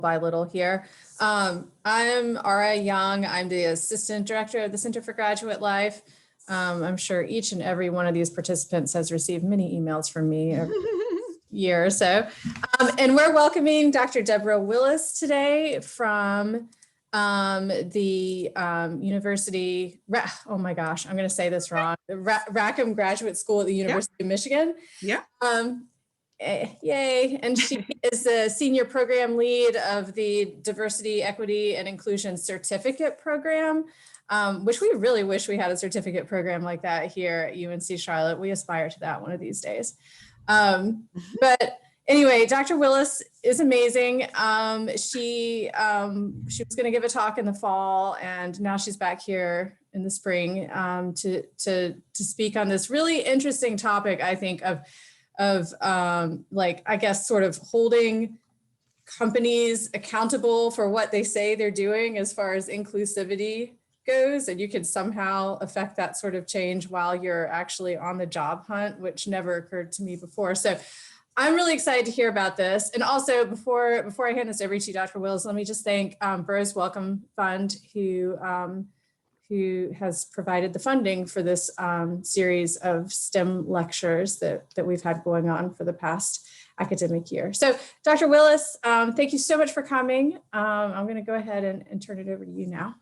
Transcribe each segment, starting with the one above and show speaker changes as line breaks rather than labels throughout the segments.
by little here. I'm Ara Young. I'm the Assistant Director of the Center for Graduate Life. I'm sure each and every one of these participants has received many emails from me every year or so. And we're welcoming Dr. Deborah Willis today from the University, oh my gosh, I'm going to say this wrong, the Rackham Graduate School at the University of Michigan.
Yeah.
Yay. And she is the Senior Program Lead of the Diversity, Equity, and Inclusion Certificate Program, which we really wish we had a certificate program like that here at UNC Charlotte. We aspire to that one of these days. But anyway, Dr. Willis is amazing. She was going to give a talk in the fall, and now she's back here in the spring to speak on this really interesting topic, I think, of like, I guess, sort of holding companies accountable for what they say they're doing as far as inclusivity goes, and you can somehow affect that sort of change while you're actually on the job hunt, which never occurred to me before. So I'm really excited to hear about this. And also, before I hand this over to you, Dr. Willis, let me just thank Burroughs Welcome Fund, who has provided the funding for this series of STEM lectures that we've had going on for the past academic year. So Dr. Willis, thank you so much for coming. I'm going to go ahead and turn it over to you now.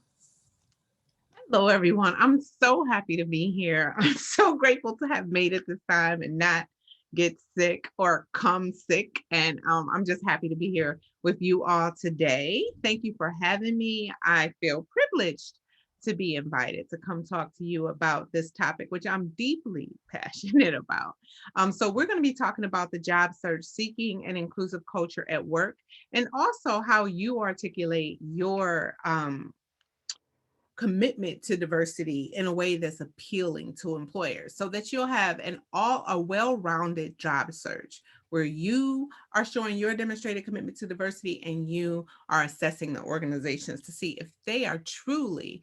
Hello, everyone. I'm so happy to be here. I'm so grateful to have made it this time and not get sick or come sick. And I'm just happy to be here with you all today. Thank you for having me. I feel privileged to be invited to come talk to you about this topic, which I'm deeply passionate about. So we're going to be talking about the job search, seeking an inclusive culture at work, and also how you articulate your commitment to diversity in a way that's appealing to employers, so that you'll have a well-rounded job search where you are showing your demonstrated commitment to diversity and you are assessing the organizations to see if they are truly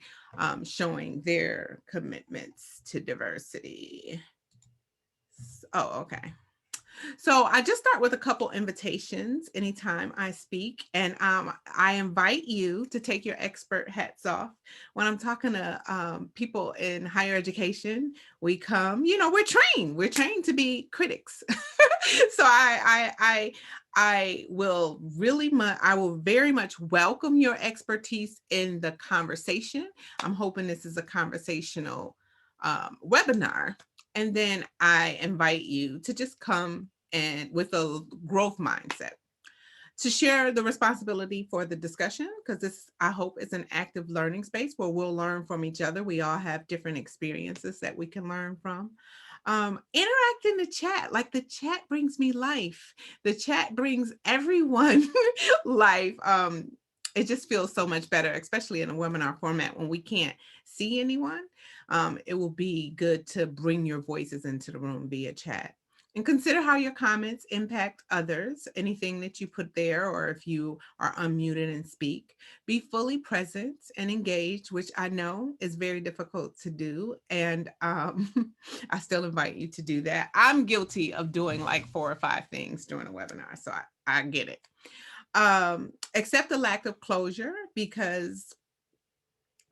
showing their commitments to diversity. Oh, okay. So I just start with a couple invitations anytime I speak, and I invite you to take your expert hats off. When I'm talking to people in higher education, we come, we're trained to be critics. So I will very much welcome your expertise in the conversation. I'm hoping this is a conversational webinar. And then I invite you to just come and with a growth mindset to share the responsibility for the discussion, because this, I hope, is an active learning space where we'll learn from each other. We all have different experiences that we can learn from. Interact in the chat. Like, the chat brings me life. The chat brings everyone life. It just feels so much better, especially in a webinar format when we can't see anyone. It will be good to bring your voices into the room via chat. And consider how your comments impact others, anything that you put there, or if you are unmuted and speak. Be fully present and engaged, which I know is very difficult to do. And I still invite you to do that. I'm guilty of doing like 4 or 5 things during a webinar, so I get it. Accept the lack of closure, because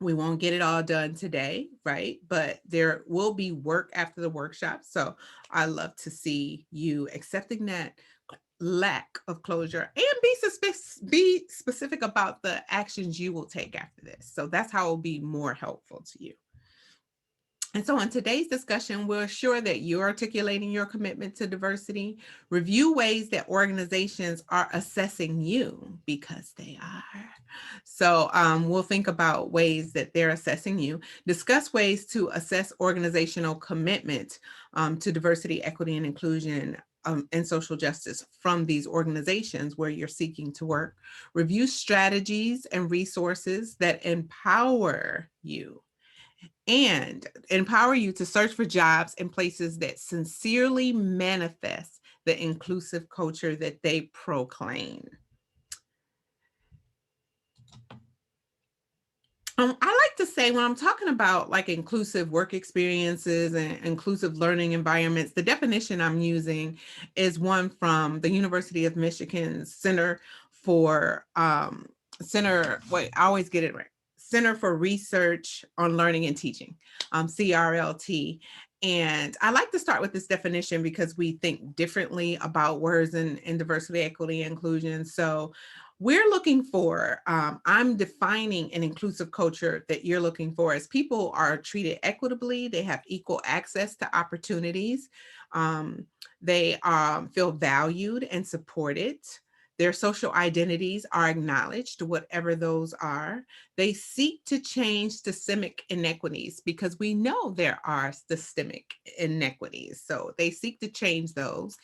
we won't get it all done today, right? But there will be work after the workshop. So I love to see you accepting that lack of closure and be specific about the actions you will take after this. So that's how it will be more helpful to you. And so in today's discussion, we'll ensure that you're articulating your commitment to diversity, review ways that organizations are assessing you, because they are. So we'll think about ways that they're assessing you, discuss ways to assess organizational commitment to diversity, equity, and inclusion and social justice from these organizations where you're seeking to work, review strategies and resources that empower you to search for jobs in places that sincerely manifest the inclusive culture that they proclaim. I like to say, when I'm talking about like inclusive work experiences and inclusive learning environments, the definition I'm using is one from the University of Michigan's Center for I always get it right. Center for Research on Learning and Teaching, CRLT. And I like to start with this definition because we think differently about words in diversity, equity, and inclusion. So we're looking for, I'm defining an inclusive culture that you're looking for as people are treated equitably, they have equal access to opportunities, they feel valued and supported. Their social identities are acknowledged, whatever those are. They seek to change systemic inequities because we know there are systemic inequities. So they seek to change those.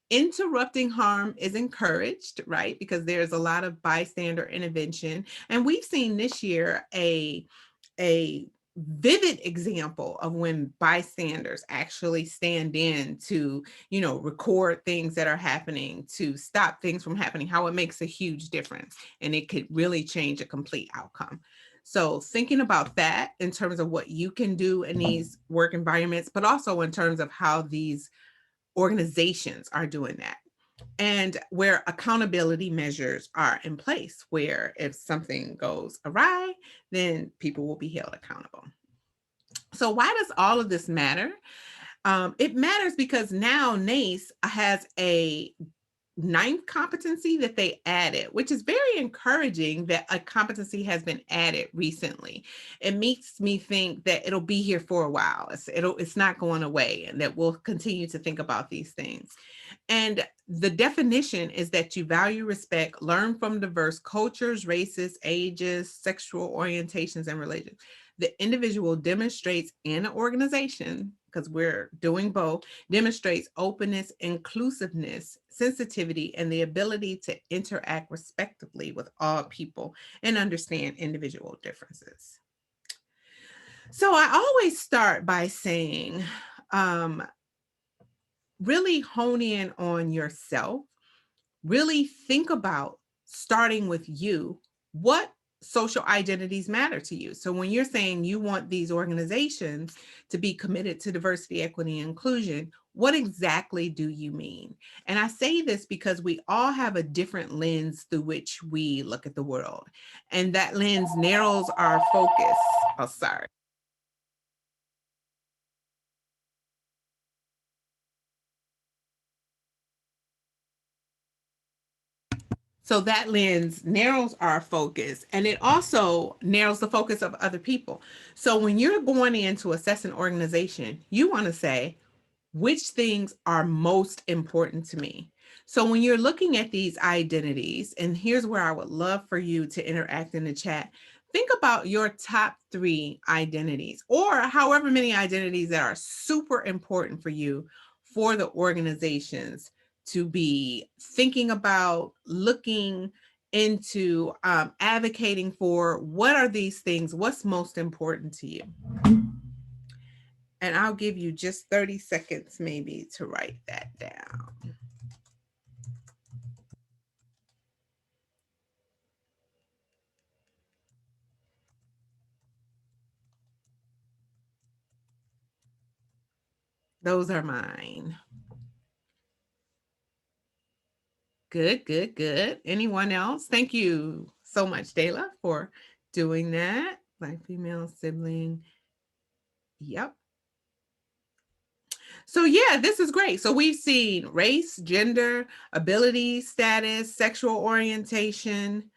Interrupting harm is encouraged, right? Because there's a lot of bystander intervention. And we've seen this year a vivid example of when bystanders actually stand in to, record things that are happening, to stop things from happening, how it makes a huge difference. And it could really change a complete outcome. So thinking about that in terms of what you can do in these work environments, but also in terms of how these organizations are doing that. And where accountability measures are in place, where if something goes awry, then people will be held accountable. So why does all of this matter? It matters because now NACE has a 9th competency that they added, which is very encouraging that a competency has been added recently. It makes me think that it'll be here for a while. It's not going away, and that we'll continue to think about these things. And the definition is that you value, respect, learn from diverse cultures, races, ages, sexual orientations, and religions. The individual demonstrates in an organization, because we're doing both, demonstrates openness, inclusiveness, sensitivity, and the ability to interact respectively with all people and understand individual differences. So I always start by saying, really hone in on yourself, really think about, starting with you, what social identities matter to you. So when you're saying you want these organizations to be committed to diversity, equity, and inclusion, what exactly do you mean? And I say this because we all have a different lens through which we look at the world. And that lens narrows our focus. Oh, sorry. So that lens narrows our focus, and it also narrows the focus of other people. So when you're going in to assess an organization, you want to say, which things are most important to me? So when you're looking at these identities, and here's where I would love for you to interact in the chat, think about your top 3 identities, or however many identities that are super important for you, for the organizations to be thinking about, looking into, advocating for. What are these things? What's most important to you? And I'll give you just 30 seconds maybe to write that down. Those are mine. Good, good, good. Anyone else? Thank you so much, Dayla, for doing that. Black female sibling. Yep. So yeah, this is great. So we've seen race, gender, ability, status, sexual orientation,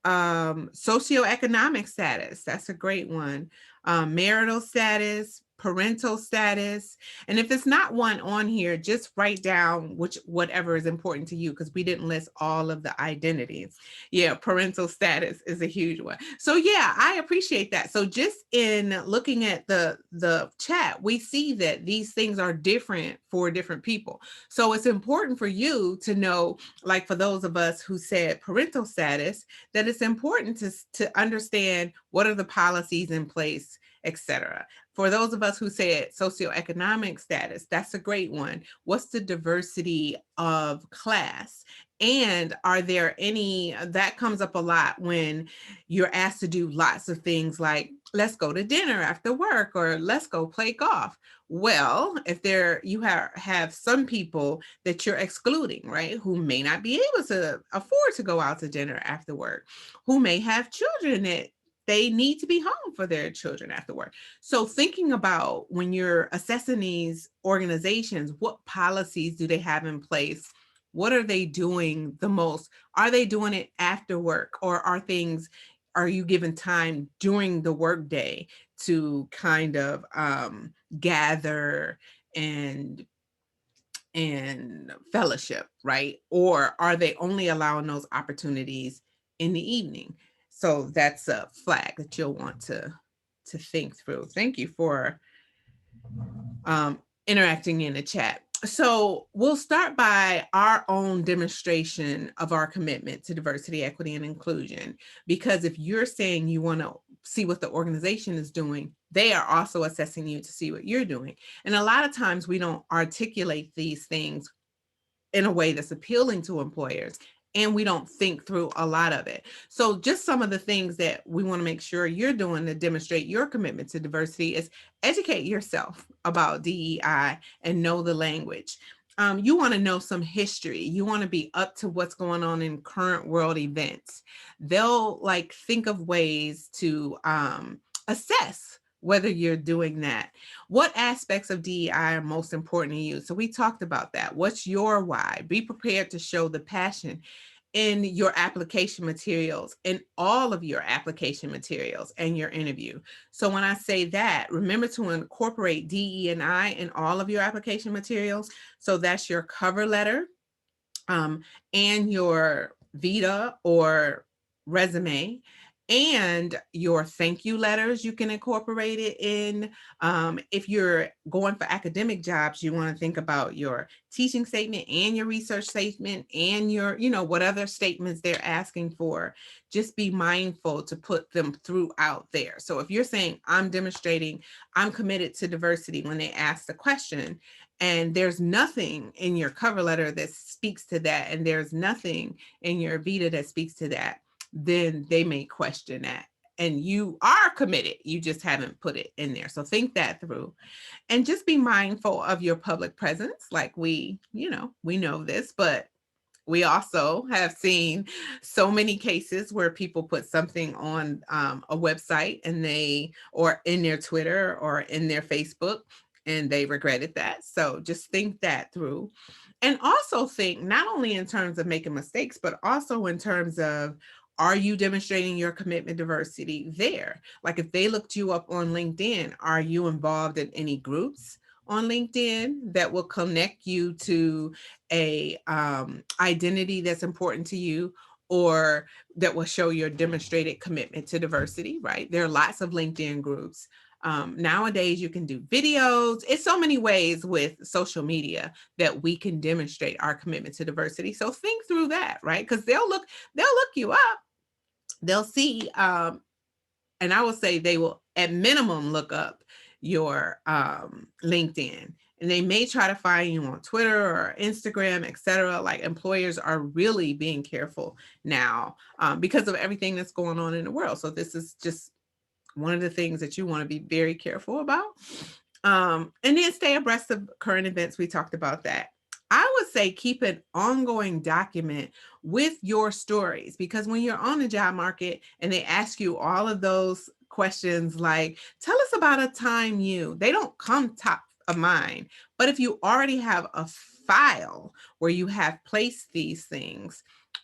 socioeconomic status. That's a great one. Marital status, parental status. And if it's not one on here, just write down whatever is important to you, because we didn't list all of the identities. Yeah, parental status is a huge one. So yeah, I appreciate that. So just in looking at the chat, we see that these things are different for different people. So it's important for you to know, like for those of us who said parental status, that it's important to understand what are the policies in place, etc. For those of us who said socioeconomic status, that's a great one. What's the diversity of class? And are there any, that comes up a lot when you're asked to do lots of things like, let's go to dinner after work, or let's go play golf. Well, if you have some people that you're excluding, right, who may not be able to afford to go out to dinner after work, who may have children that they need to be home for their children after work. So thinking about when you're assessing these organizations, what policies do they have in place? What are they doing the most? Are they doing it after work, or are you given time during the workday to kind of gather and fellowship, right? Or are they only allowing those opportunities in the evening? So that's a flag that you'll want to think through. Thank you for interacting in the chat. So we'll start by our own demonstration of our commitment to diversity, equity, and inclusion, because if you're saying you want to see what the organization is doing, they are also assessing you to see what you're doing. And a lot of times we don't articulate these things in a way that's appealing to employers, and we don't think through a lot of it. So just some of the things that we want to make sure you're doing to demonstrate your commitment to diversity is educate yourself about DEI and know the language. You want to know some history. You want to be up to what's going on in current world events. They'll like think of ways to assess whether you're doing that. What aspects of DEI are most important to you? So we talked about that. What's your why? Be prepared to show the passion in your application materials, in all of your application materials and your interview. So when I say that, remember to incorporate DE&I in all of your application materials. So that's your cover letter and your vita or resume, and your thank you letters. You can incorporate it in. If you're going for academic jobs, you want to think about your teaching statement and your research statement and your, what other statements they're asking for. Just be mindful to put them throughout there. So if you're saying I'm demonstrating I'm committed to diversity when they ask the question, and there's nothing in your cover letter that speaks to that, and there's nothing in your vita that speaks to that, then they may question that. And you are committed, you just haven't put it in there. So think that through. And just be mindful of your public presence. Like we know this, but we also have seen so many cases where people put something on a website or in their Twitter or in their Facebook, and they regretted that. So just think that through. And also think not only in terms of making mistakes, but also in terms of, are you demonstrating your commitment to diversity there? Like if they looked you up on LinkedIn, are you involved in any groups on LinkedIn that will connect you to a identity that's important to you, or that will show your demonstrated commitment to diversity, right? There are lots of LinkedIn groups. Nowadays, you can do videos. It's so many ways with social media that we can demonstrate our commitment to diversity. So think through that, right? Because they'll look you up. They'll see, and I will say they will at minimum look up your LinkedIn, and they may try to find you on Twitter or Instagram, etc. Like employers are really being careful now because of everything that's going on in the world. So this is just one of the things that you want to be very careful about. And then stay abreast of current events. We talked about that. I would say keep an ongoing document with your stories, because when you're on the job market and they ask you all of those questions like, tell us about a time they don't come top of mind. But if you already have a file where you have placed these things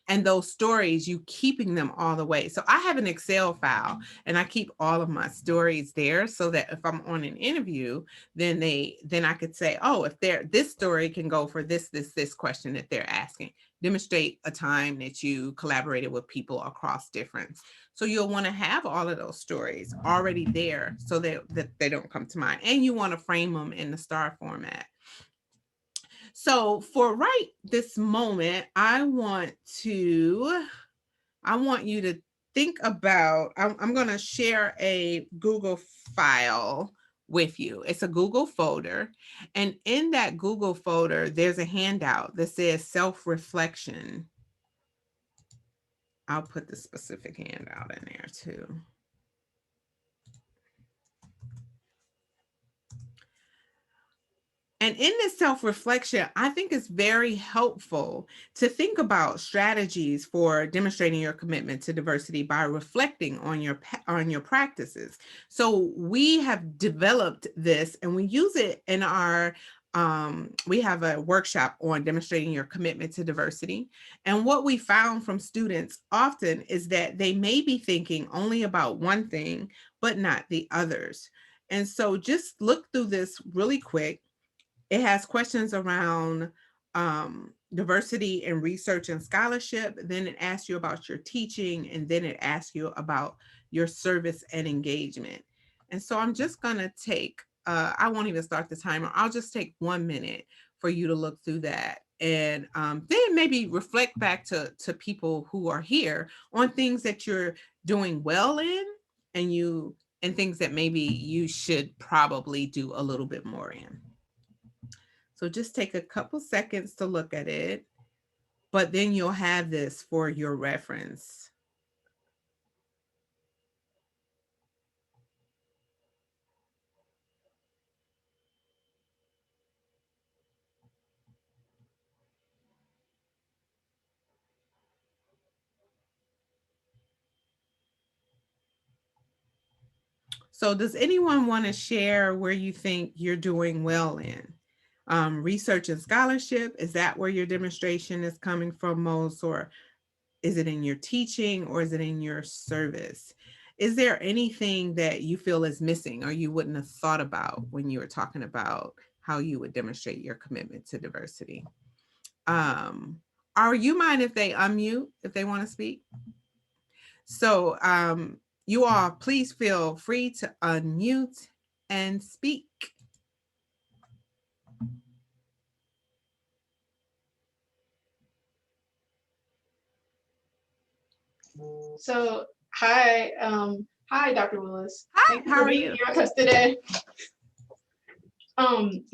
and those stories, you keeping them all the way. So I have an Excel file and I keep all of my stories there, so that if I'm on an interview, then I could say, oh, if this story can go for this question that they're asking. Demonstrate a time that you collaborated with people across difference. So you'll want to have all of those stories already there so that they don't come to mind. And you want to frame them in the STAR format. So for right this moment, I want you to think about, I'm going to share a Google file with you. It's a Google folder. And in that Google folder, there's a handout that says self-reflection. I'll put the specific handout in there too. And in this self-reflection, I think it's very helpful to think about strategies for demonstrating your commitment to diversity by reflecting on your practices. So we have developed this and we use it in our we have a workshop on demonstrating your commitment to diversity. And what we found from students often is that they may be thinking only about one thing, but not the others. And so just look through this really quick. It has questions around diversity in research and scholarship. Then it asks you about your teaching, and then it asks you about your service and engagement. And so I'm just going to take, I won't even start the timer. I'll just take 1 minute for you to look through that. And then maybe reflect back to people who are here on things that you're doing well in and things that maybe you should probably do a little bit more in. So just take a couple seconds to look at it, but then you'll have this for your reference. So does anyone want to share where you think you're doing well in? Research and scholarship, is that where your demonstration is coming from most, or is it in your teaching, or is it in your service? Is there anything that you feel is missing or you wouldn't have thought about when you were talking about how you would demonstrate your commitment to diversity? Are you mind if they unmute if they want to speak? So you all please feel free to unmute and speak.
So, hi, Dr. Willis.
Hi,
Thank you
how
for
are
being
you?
here with us today.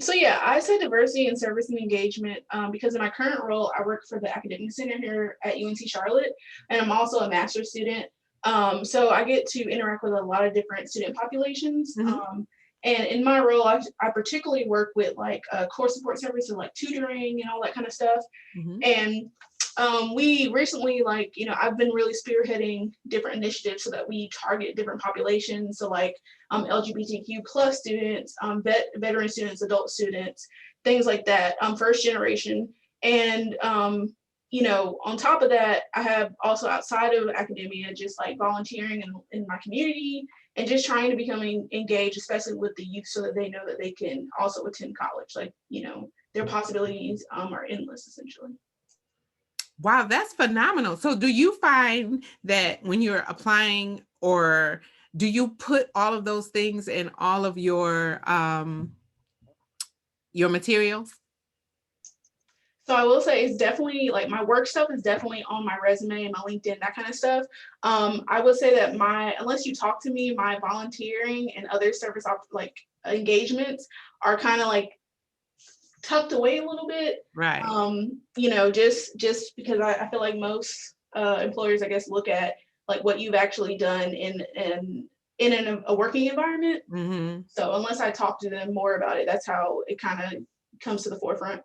So yeah, I said diversity and service and engagement because in my current role, I work for the academic center here at UNC Charlotte, and I'm also a master's student. So I get to interact with a lot of different student populations. And in my role, I particularly work with like core support services like tutoring and all that kind of stuff. And we recently, like, I've been really spearheading different initiatives so that we target different populations. So like LGBTQ plus students, veteran students, adult students, things like that, first generation. And, on top of that, I have also outside of academia, just like volunteering in my community and just trying to become engaged, especially with the youth, so that they know that they can also attend college. Like, their possibilities are endless, essentially.
Wow, that's phenomenal. So do you find that when you're applying, or do you put all of those things in all of your materials?
So I will say it's definitely like my work stuff is definitely on my resume and my LinkedIn, that kind of stuff. I would say that unless you talk to me, my volunteering and other service like engagements are kind of like tucked away a little bit.
Right.
Just because I feel like most employers, I guess, look at like what you've actually done in a working environment. So unless I talk to them more about it, that's how it kind of comes to the forefront.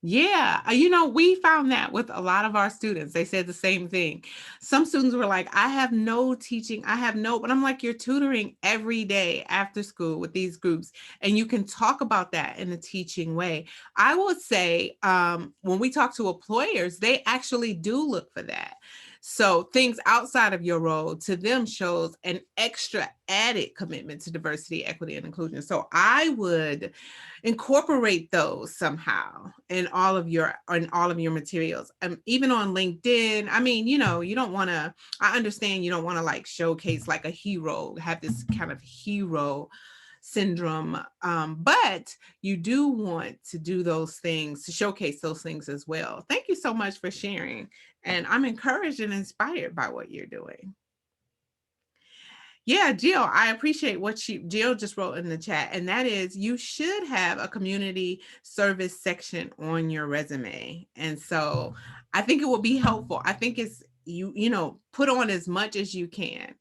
Yeah, we found that with a lot of our students. They said the same thing. Some students were like, I have no teaching, but I'm like, you're tutoring every day after school with these groups, and you can talk about that in a teaching way. I would say when we talk to employers, they actually do look for that. So things outside of your role to them shows an extra added commitment to diversity, equity, and inclusion. So I would incorporate those somehow in all of your materials. Even on LinkedIn. I mean, you don't want to, I understand you don't want to like showcase like a hero, have this kind of hero syndrome, but you do want to do those things, to showcase those things as well. Thank you so much for sharing. And I'm encouraged and inspired by what you're doing. Yeah, Jill, I appreciate what Jill just wrote in the chat, and that is you should have a community service section on your resume. And so I think it will be helpful. I think you know, put on as much as you can.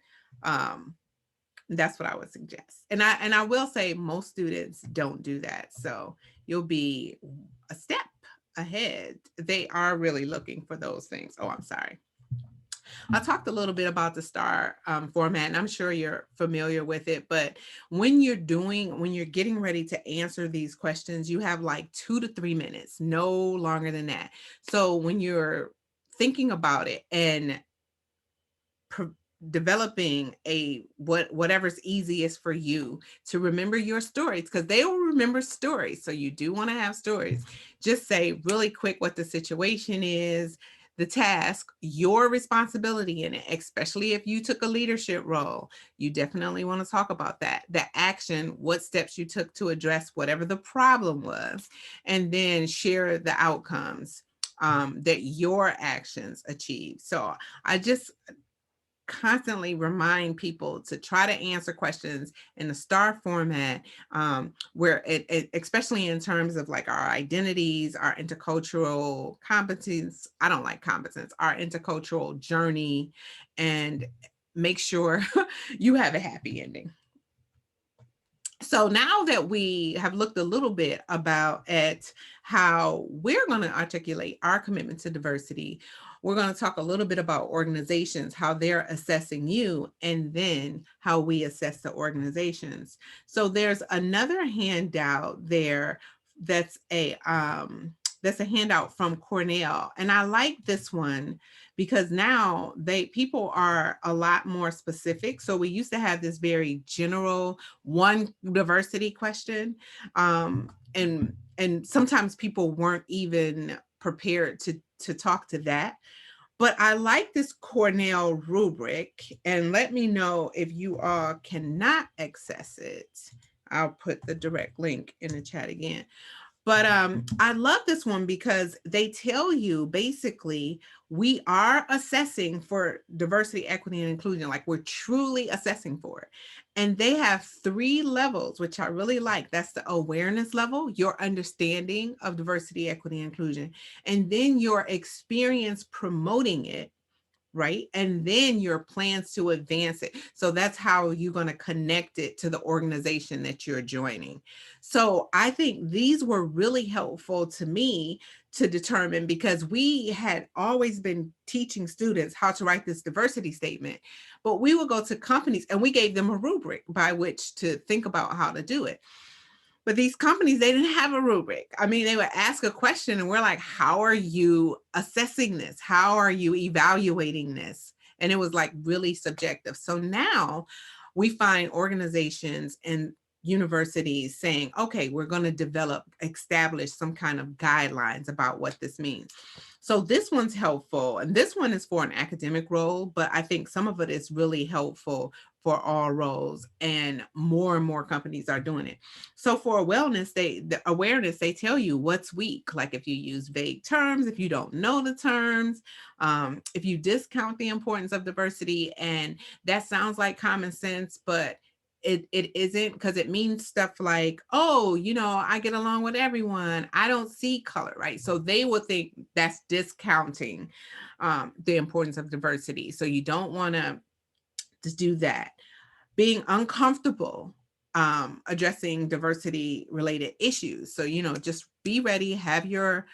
That's what I would suggest. And I will say most students don't do that. So you'll be a step ahead. They are really looking for those things. Oh, I'm sorry. I talked a little bit about the STAR format, and I'm sure you're familiar with it, but when you're getting ready to answer these questions, you have like 2 to 3 minutes, no longer than that. So when you're thinking about it and developing whatever's easiest for you to remember your stories, because they will remember stories. So you do want to have stories. Just say really quick what the situation is, the task, your responsibility in it, especially if you took a leadership role. You definitely want to talk about that. The action, what steps you took to address whatever the problem was, and then share the outcomes that your actions achieved. So I just constantly remind people to try to answer questions in the STAR format, where especially in terms of like our identities, our intercultural competence. I don't like competence, our intercultural journey, and make sure you have a happy ending. So now that we have looked a little bit at how we're going to articulate our commitment to diversity, we're going to talk a little bit about organizations, how they're assessing you, and then how we assess the organizations. So there's another handout there that's a handout from Cornell. And I like this one because now people are a lot more specific. So we used to have this very general one diversity question. And sometimes people weren't even prepared to talk to that. But I like this Cornell rubric, and let me know if you all cannot access it. I'll put the direct link in the chat again. But I love this one because they tell you basically we are assessing for diversity, equity, and inclusion, like we're truly assessing for it. And they have 3 levels, which I really like. That's the awareness level, your understanding of diversity, equity, and inclusion, and then your experience promoting it, right? And then your plans to advance it. So that's how you're going to connect it to the organization that you're joining. So I think these were really helpful to me to determine, because we had always been teaching students how to write this diversity statement, but we would go to companies and we gave them a rubric by which to think about how to do it. But these companies, they didn't have a rubric. I mean, they would ask a question and we're like, how are you assessing this? How are you evaluating this? And it was like really subjective. So now we find organizations and universities saying, okay, we're going to establish some kind of guidelines about what this means. So this one's helpful. And this one is for an academic role, but I think some of it is really helpful for all roles, and more companies are doing it. So for awareness, they tell you what's weak. Like if you use vague terms, if you don't know the terms, if you discount the importance of diversity, and that sounds like common sense, but it isn't, because it means stuff like, oh, you know, I get along with everyone, I don't see color, right? So they will think that's discounting the importance of diversity. So you don't want to do that. Being uncomfortable addressing diversity related issues. So, you know, just be ready, have your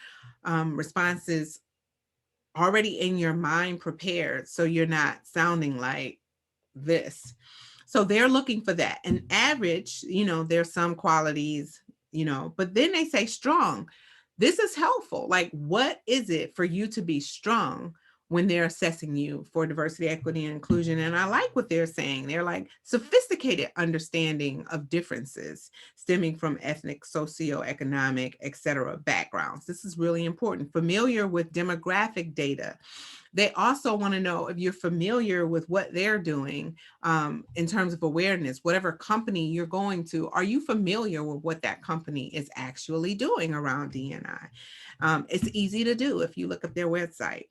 responses already in your mind prepared, so you're not sounding like this. So they're looking for that. And average, you know, there's some qualities, you know, but then they say strong. This is helpful. Like, what is it for you to be strong when they're assessing you for diversity, equity, and inclusion? And I like what they're saying. They're like sophisticated understanding of differences stemming from ethnic, socioeconomic, et cetera, backgrounds. This is really important. Familiar with demographic data. They also want to know if you're familiar with what they're doing in terms of awareness. Whatever company you're going to, are you familiar with what that company is actually doing around D&I? It's easy to do if you look at their website.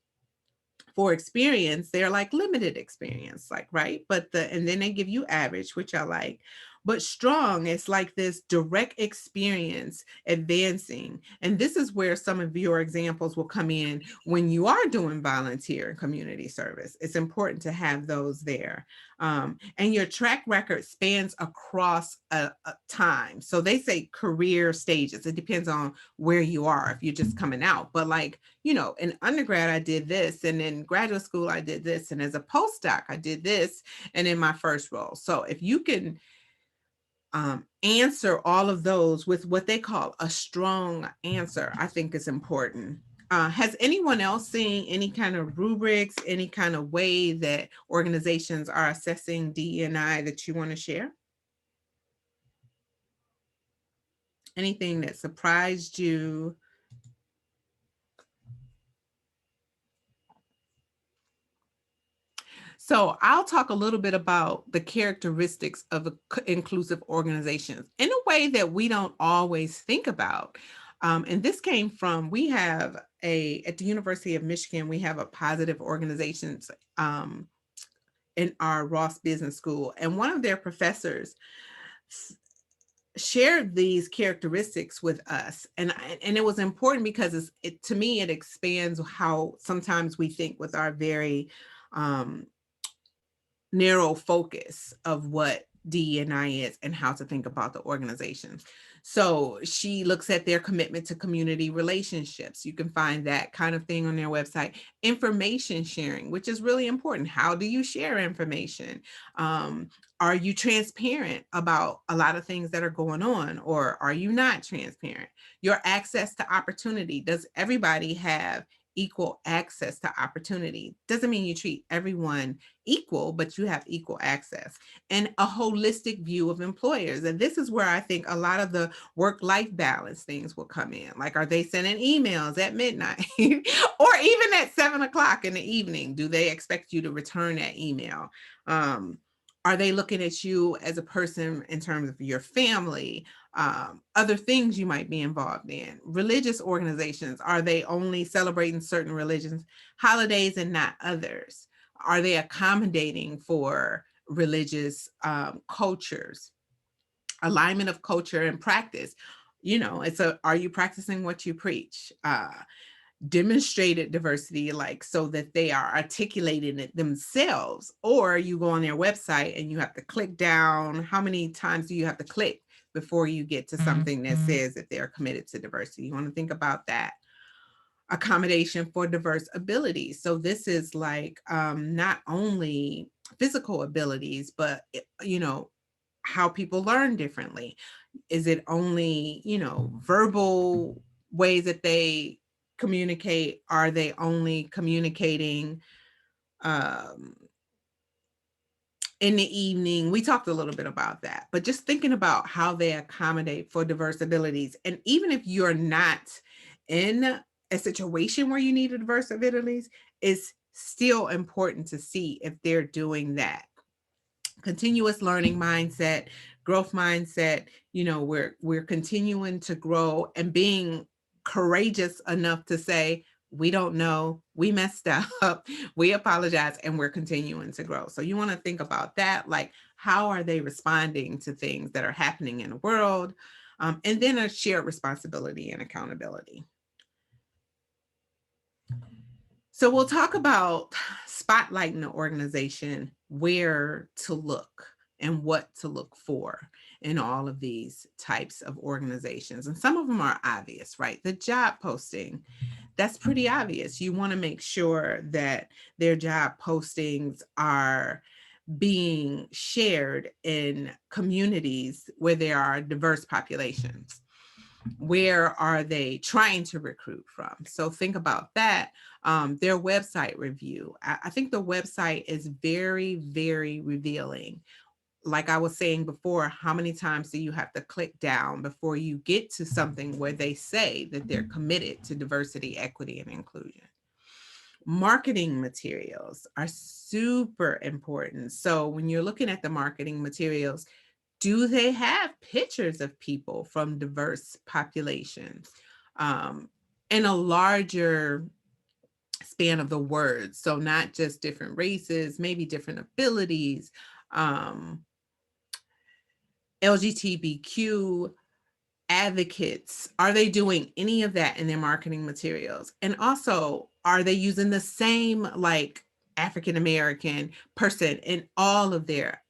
For experience, they're like limited experience, like, right? And then they give you average, which I like. But strong is like this direct experience advancing. And this is where some of your examples will come in when you are doing volunteer and community service. It's important to have those there. And your track record spans across a time. So they say career stages. It depends on where you are, if you're just coming out. But like, you know, in undergrad, I did this, and in graduate school, I did this, and as a postdoc, I did this, and in my first role. So if you can answer all of those with what they call a strong answer, I think is important. Has anyone else seen any kind of rubrics, any kind of way that organizations are assessing DE&I that you want to share? Anything that surprised you? So I'll talk a little bit about the characteristics of inclusive organizations in a way that we don't always think about. And this came from, we have at the University of Michigan, we have a positive organizations in our Ross Business School. And one of their professors shared these characteristics with us. And it was important because to me, it expands how sometimes we think with our very narrow focus of what DE&I is and how to think about the organizations. So she looks at their commitment to community relationships. You can find that kind of thing on their website. Information sharing, which is really important. How do you share information? Are you transparent about a lot of things that are going on, or are you not transparent? Your access to opportunity. Does everybody have equal access to opportunity? Doesn't mean you treat everyone equal, but you have equal access. And a holistic view of employers. And this is where I think a lot of the work-life balance things will come in. Like, are they sending emails at midnight or even at 7 o'clock in the evening? Do they expect you to return that email? Are they looking at you as a person in terms of your family? Other things you might be involved in. Religious organizations, are they only celebrating certain religions, holidays and not others? Are they accommodating for religious cultures? Alignment of culture and practice. You know, are you practicing what you preach? Demonstrated diversity, like so that they are articulating it themselves, or you go on their website and you have to click down. How many times do you have to click before you get to something that says that they're committed to diversity? You want to think about that. Accommodation for diverse abilities. So this is like not only physical abilities, but you know, how people learn differently. Is it only, you know, verbal ways that they communicate? Are they only communicating in the evening? We talked a little bit about that, but just thinking about how they accommodate for diverse abilities. And even if you're not in a situation where you need a diverse abilities, it's still important to see if they're doing that. Continuous learning mindset, growth mindset, you know, we're continuing to grow and being courageous enough to say, we don't know, we messed up, we apologize, and we're continuing to grow. So you want to think about that, like, how are they responding to things that are happening in the world? And then a shared responsibility and accountability. So we'll talk about spotlighting the organization, where to look and what to look for in all of these types of organizations. And some of them are obvious, right? The job posting, that's pretty obvious. You want to make sure that their job postings are being shared in communities where there are diverse populations. Where are they trying to recruit from? So think about that. Their website review. I think the website is very, very revealing. Like I was saying before, how many times do you have to click down before you get to something where they say that they're committed to diversity, equity, and inclusion? Marketing materials are super important. So when you're looking at the marketing materials, do they have pictures of people from diverse populations in a larger span of the words? So not just different races, maybe different abilities. LGBTQ advocates, are they doing any of that in their marketing materials? And also, are they using the same like African American person in all of their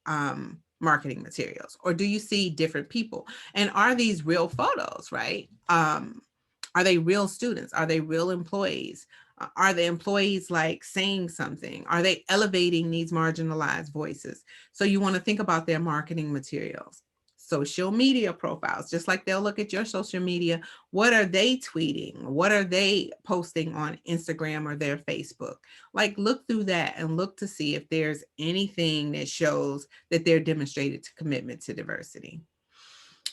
marketing materials? Or do you see different people? And are these real photos, right? Are they real students? Are they real employees? Are the employees like saying something? Are they elevating these marginalized voices? So you want to think about their marketing materials. Social media profiles, just like they'll look at your social media. What are they tweeting? What are they posting on Instagram or their Facebook? Like, look through that and look to see if there's anything that shows that they're demonstrated to commitment to diversity.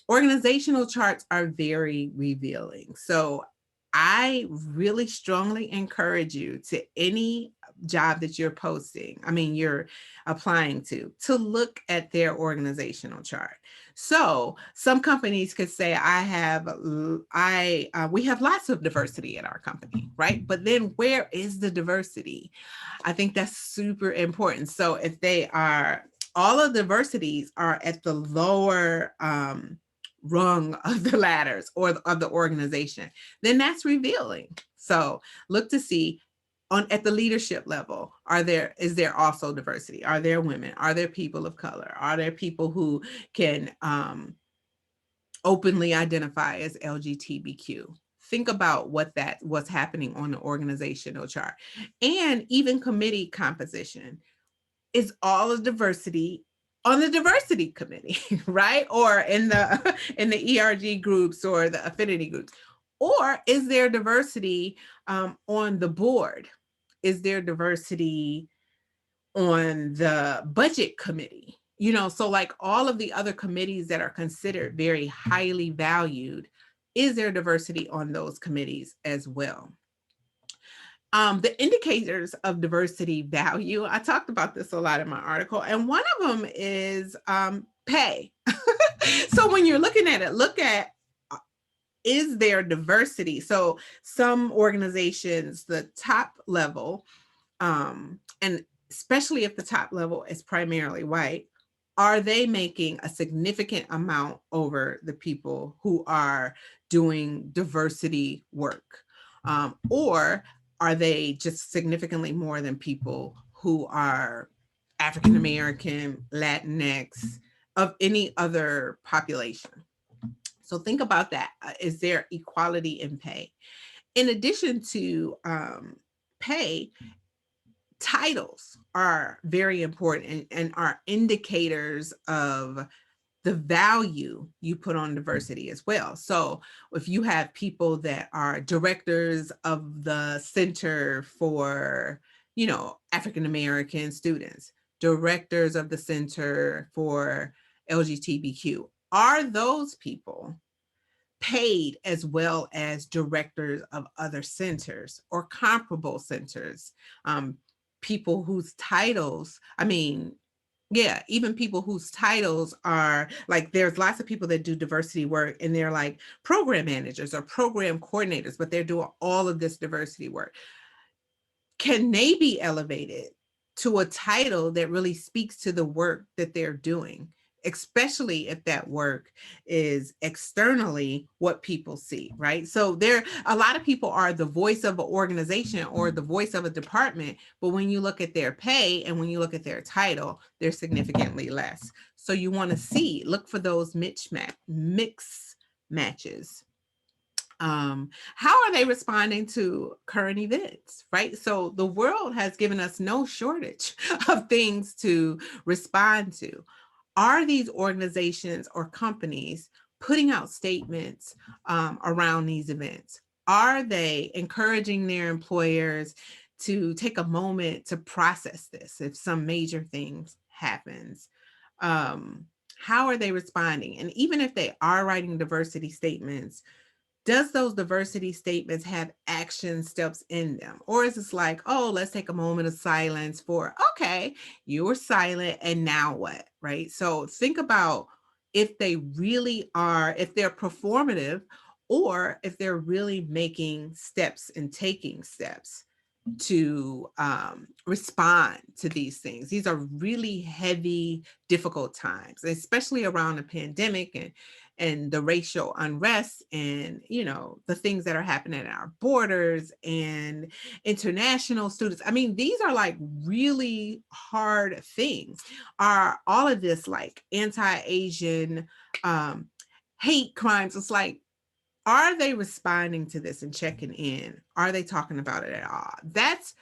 Organizational charts are very revealing. So I really strongly encourage you to any job that you're posting, you're applying to look at their organizational chart. So some companies could say, we have lots of diversity in our company, right? But then where is the diversity? I think that's super important. So if they are, all of the diversities are at the lower rung of the ladders or of the organization, then that's revealing. So look to see at the leadership level, is there also diversity? Are there women? Are there people of color? Are there people who can openly identify as LGBTQ? Think about what's happening on the organizational chart. And even committee composition. Is all of diversity on the diversity committee, right? Or in the ERG groups or the affinity groups? Or is there diversity on the board? Is there diversity on the budget committee? So like all of the other committees that are considered very highly valued, is there diversity on those committees as well? The indicators of diversity value, I talked about this a lot in my article, and one of them is pay. So when you're looking at it, look at, is there diversity? So some organizations, the top level, and especially if the top level is primarily white, are they making a significant amount over the people who are doing diversity work? Or are they just significantly more than people who are African American, Latinx, of any other population? So think about that. Is there equality in pay? In addition to pay, titles are very important and are indicators of the value you put on diversity as well. So if you have people that are directors of the Center for, African American students, directors of the Center for LGBTQ, are those people paid as well as directors of other centers or comparable centers? People whose titles, even people whose titles are like, there's lots of people that do diversity work and they're like program managers or program coordinators, but they're doing all of this diversity work. Can they be elevated to a title that really speaks to the work that they're doing, especially if that work is externally what people see, right? So a lot of people are the voice of an organization or the voice of a department, but when you look at their pay and when you look at their title, they're significantly less. So you want to look for those mix matches. How are they responding to current events, right? So the world has given us no shortage of things to respond to. Are these organizations or companies putting out statements around these events? Are they encouraging their employers to take a moment to process this if some major things happens? How are they responding? And even if they are writing diversity statements, does those diversity statements have action steps in them? Or is it like, oh, let's take a moment of silence for, okay, you were silent and now what, right? So think about if they really are, if they're performative or if they're really making steps and taking steps. to respond to these things. These are really heavy, difficult times, especially around the pandemic and the racial unrest and, you know, the things that are happening at our borders and international students. I mean, these are like really hard things. Are all of this like anti-Asian hate crimes? It's like, are they responding to this and checking in? Are they talking about it at all? That's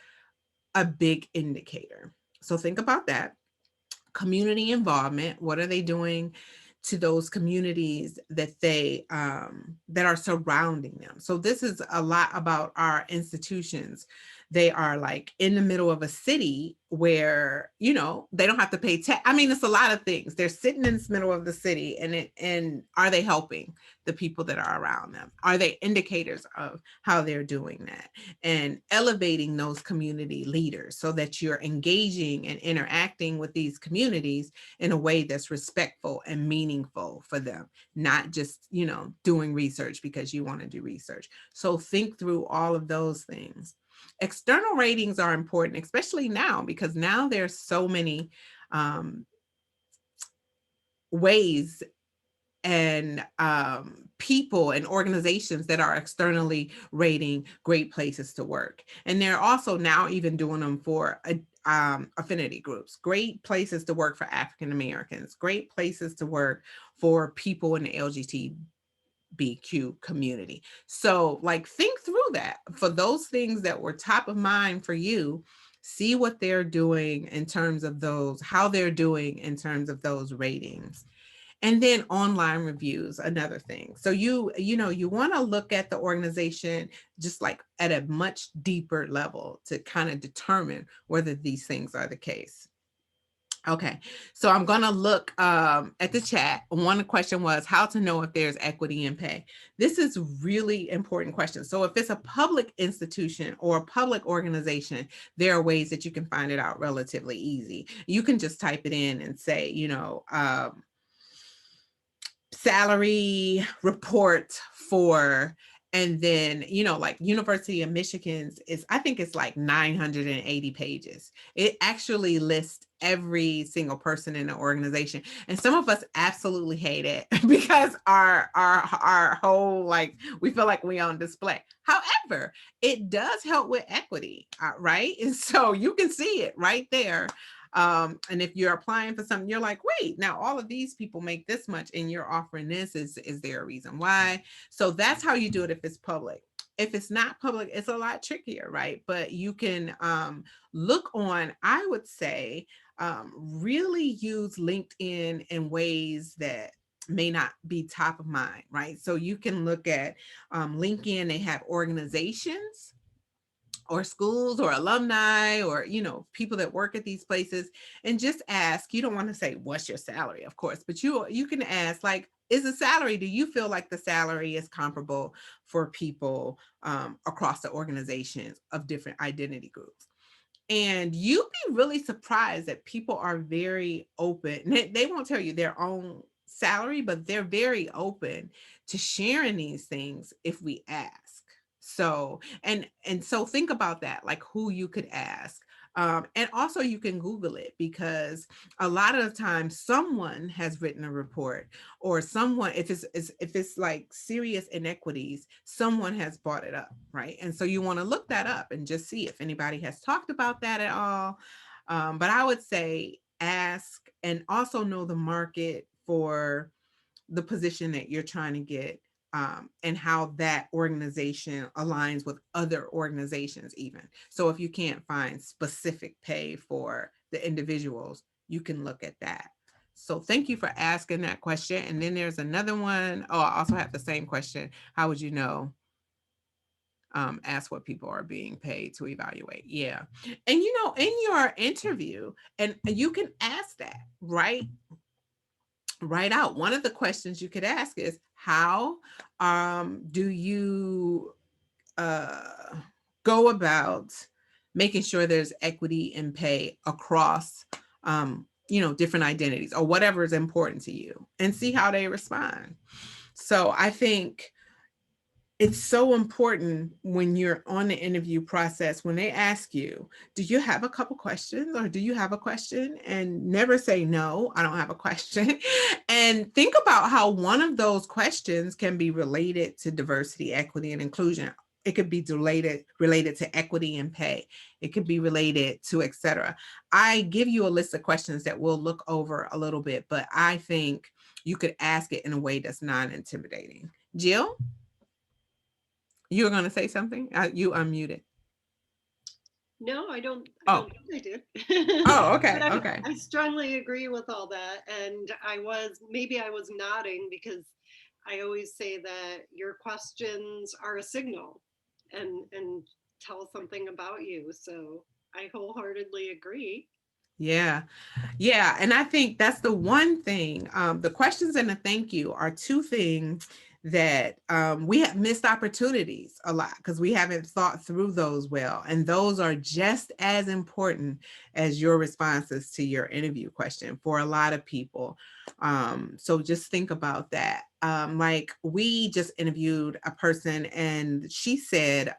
a big indicator. So think about that. Community involvement. What are they doing to those communities that they that are surrounding them? So this is a lot about our institutions. They are like in the middle of a city where, you know, they don't have to pay tax. I mean, it's a lot of things. They're sitting in the middle of the city, and are they helping the people that are around them? Are they indicators of how they're doing that? And elevating those community leaders so that you're engaging and interacting with these communities in a way that's respectful and meaningful for them, not just, you know, doing research because you want to do research. So think through all of those things. External ratings are important, especially now, because now there's so many ways and people and organizations that are externally rating great places to work. And they're also now even doing them for affinity groups, great places to work for African Americans, great places to work for people in the LGBTQ community. So like think through that for those things that were top of mind for you. See what they're doing in terms of those, how they're doing in terms of those ratings. And then online reviews, another thing. So you know, you want to look at the organization just like at a much deeper level to kind of determine whether these things are the case. Okay, so I'm going to look at the chat. One question was how to know if there's equity in pay. This is really important question. So if it's a public institution or a public organization, there are ways that you can find it out relatively easy. You can just type it in and say, you know, salary report for, and then, you know, like University of Michigan's is, I think it's like 980 pages. It actually lists every single person in the organization. And some of us absolutely hate it because our whole, like, we feel like we on display. However, it does help with equity, right? And so you can see it right there. And if you're applying for something, you're like, wait, now all of these people make this much and you're offering this. Is there a reason why? So that's how you do it if it's public. If it's not public, it's a lot trickier, right? But you can look on, I would say, really use LinkedIn in ways that may not be top of mind, right? So you can look at LinkedIn, they have organizations or schools or alumni or, you know, people that work at these places, and just ask. You don't want to say, what's your salary, of course, but you can ask, like, is the salary, do you feel like the salary is comparable for people across the organizations of different identity groups? And you'd be really surprised that people are very open. They won't tell you their own salary, but they're very open to sharing these things if we ask. So, and so think about that, like who you could ask. And also you can Google it, because a lot of the time someone has written a report, or someone, if it's like serious inequities, someone has brought it up, right? And so you want to look that up and just see if anybody has talked about that at all. But I would say ask, and also know the market for the position that you're trying to get, and how that organization aligns with other organizations even. So if you can't find specific pay for the individuals, you can look at that. So thank you for asking that question. And then there's another one. Oh, I also have the same question. How would you know? Ask what people are being paid to evaluate. Yeah. And, you know, in your interview, and you can ask that, right? Write out. One of the questions you could ask is, how do you go about making sure there's equity in pay across, you know, different identities, or whatever is important to you, and see how they respond. So I think it's so important when you're on the interview process, when they ask you, do you have a couple questions or do you have a question? And never say, no, I don't have a question. And think about how one of those questions can be related to diversity, equity, and inclusion. It could be related to equity and pay. It could be related to et cetera. I give you a list of questions that we'll look over a little bit, but I think you could ask it in a way that's non-intimidating. Jill? You were going to say something? You unmuted.
No, I don't
Oh.
think I did.
Oh, okay.
But
Okay.
I strongly agree with all that. And maybe I was nodding because I always say that your questions are a signal and tell something about you. So I wholeheartedly agree.
Yeah. Yeah. And I think that's the one thing, the questions and the thank you are two things that we have missed opportunities a lot because we haven't thought through those well. And those are just as important as your responses to your interview question for a lot of people. So just think about that. Like we just interviewed a person and she said,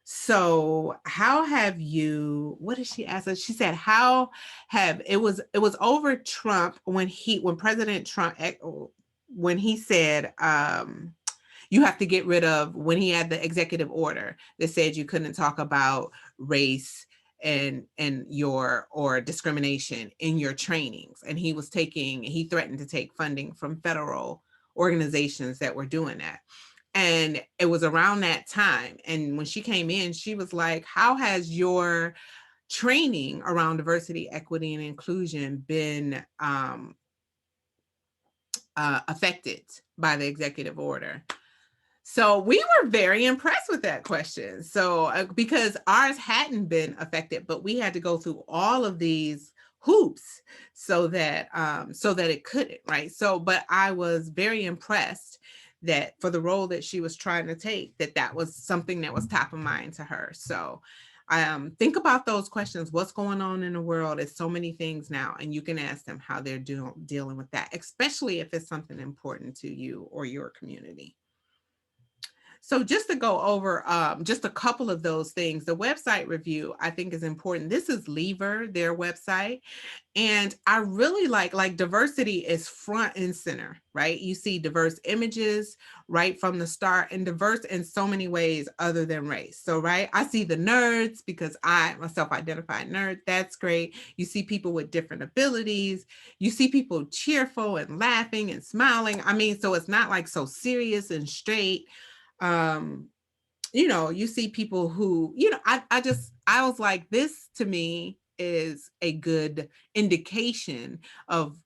so how have you, what did she ask us? She said, it was over Trump when President Trump, when he said, you have to get rid of, when he had the executive order that said you couldn't talk about race and or discrimination in your trainings. And he threatened to take funding from federal organizations that were doing that. And it was around that time. And when she came in, she was like, how has your training around diversity, equity, and inclusion been affected by the executive order? So we were very impressed with that question. So because ours hadn't been affected, but we had to go through all of these hoops so that it couldn't, right? So, but I was very impressed that for the role that she was trying to take, that was something that was top of mind to her. So think about those questions. What's going on in the world? It's so many things now, and you can ask them how they're dealing with that, especially if it's something important to you or your community. So just to go over just a couple of those things, the website review I think is important. This is Lever, their website. And I really like diversity is front and center, right? You see diverse images right from the start, and diverse in so many ways other than race. So, right, I see the nerds because I'm a self-identified nerd. That's great. You see people with different abilities. You see people cheerful and laughing and smiling. I mean, so it's not like so serious and straight. You see people who, I was like, this to me is a good indication of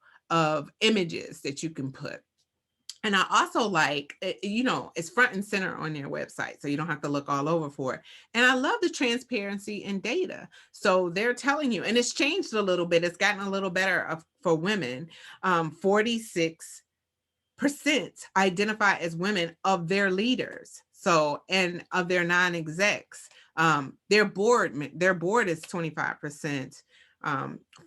images that you can put. And I also like, it's front and center on their website, so you don't have to look all over for it. And I love the transparency in data. So they're telling you, and it's changed a little bit. It's gotten a little better for women. 46% identify as women of their leaders. So, and of their non-execs, their board is 25%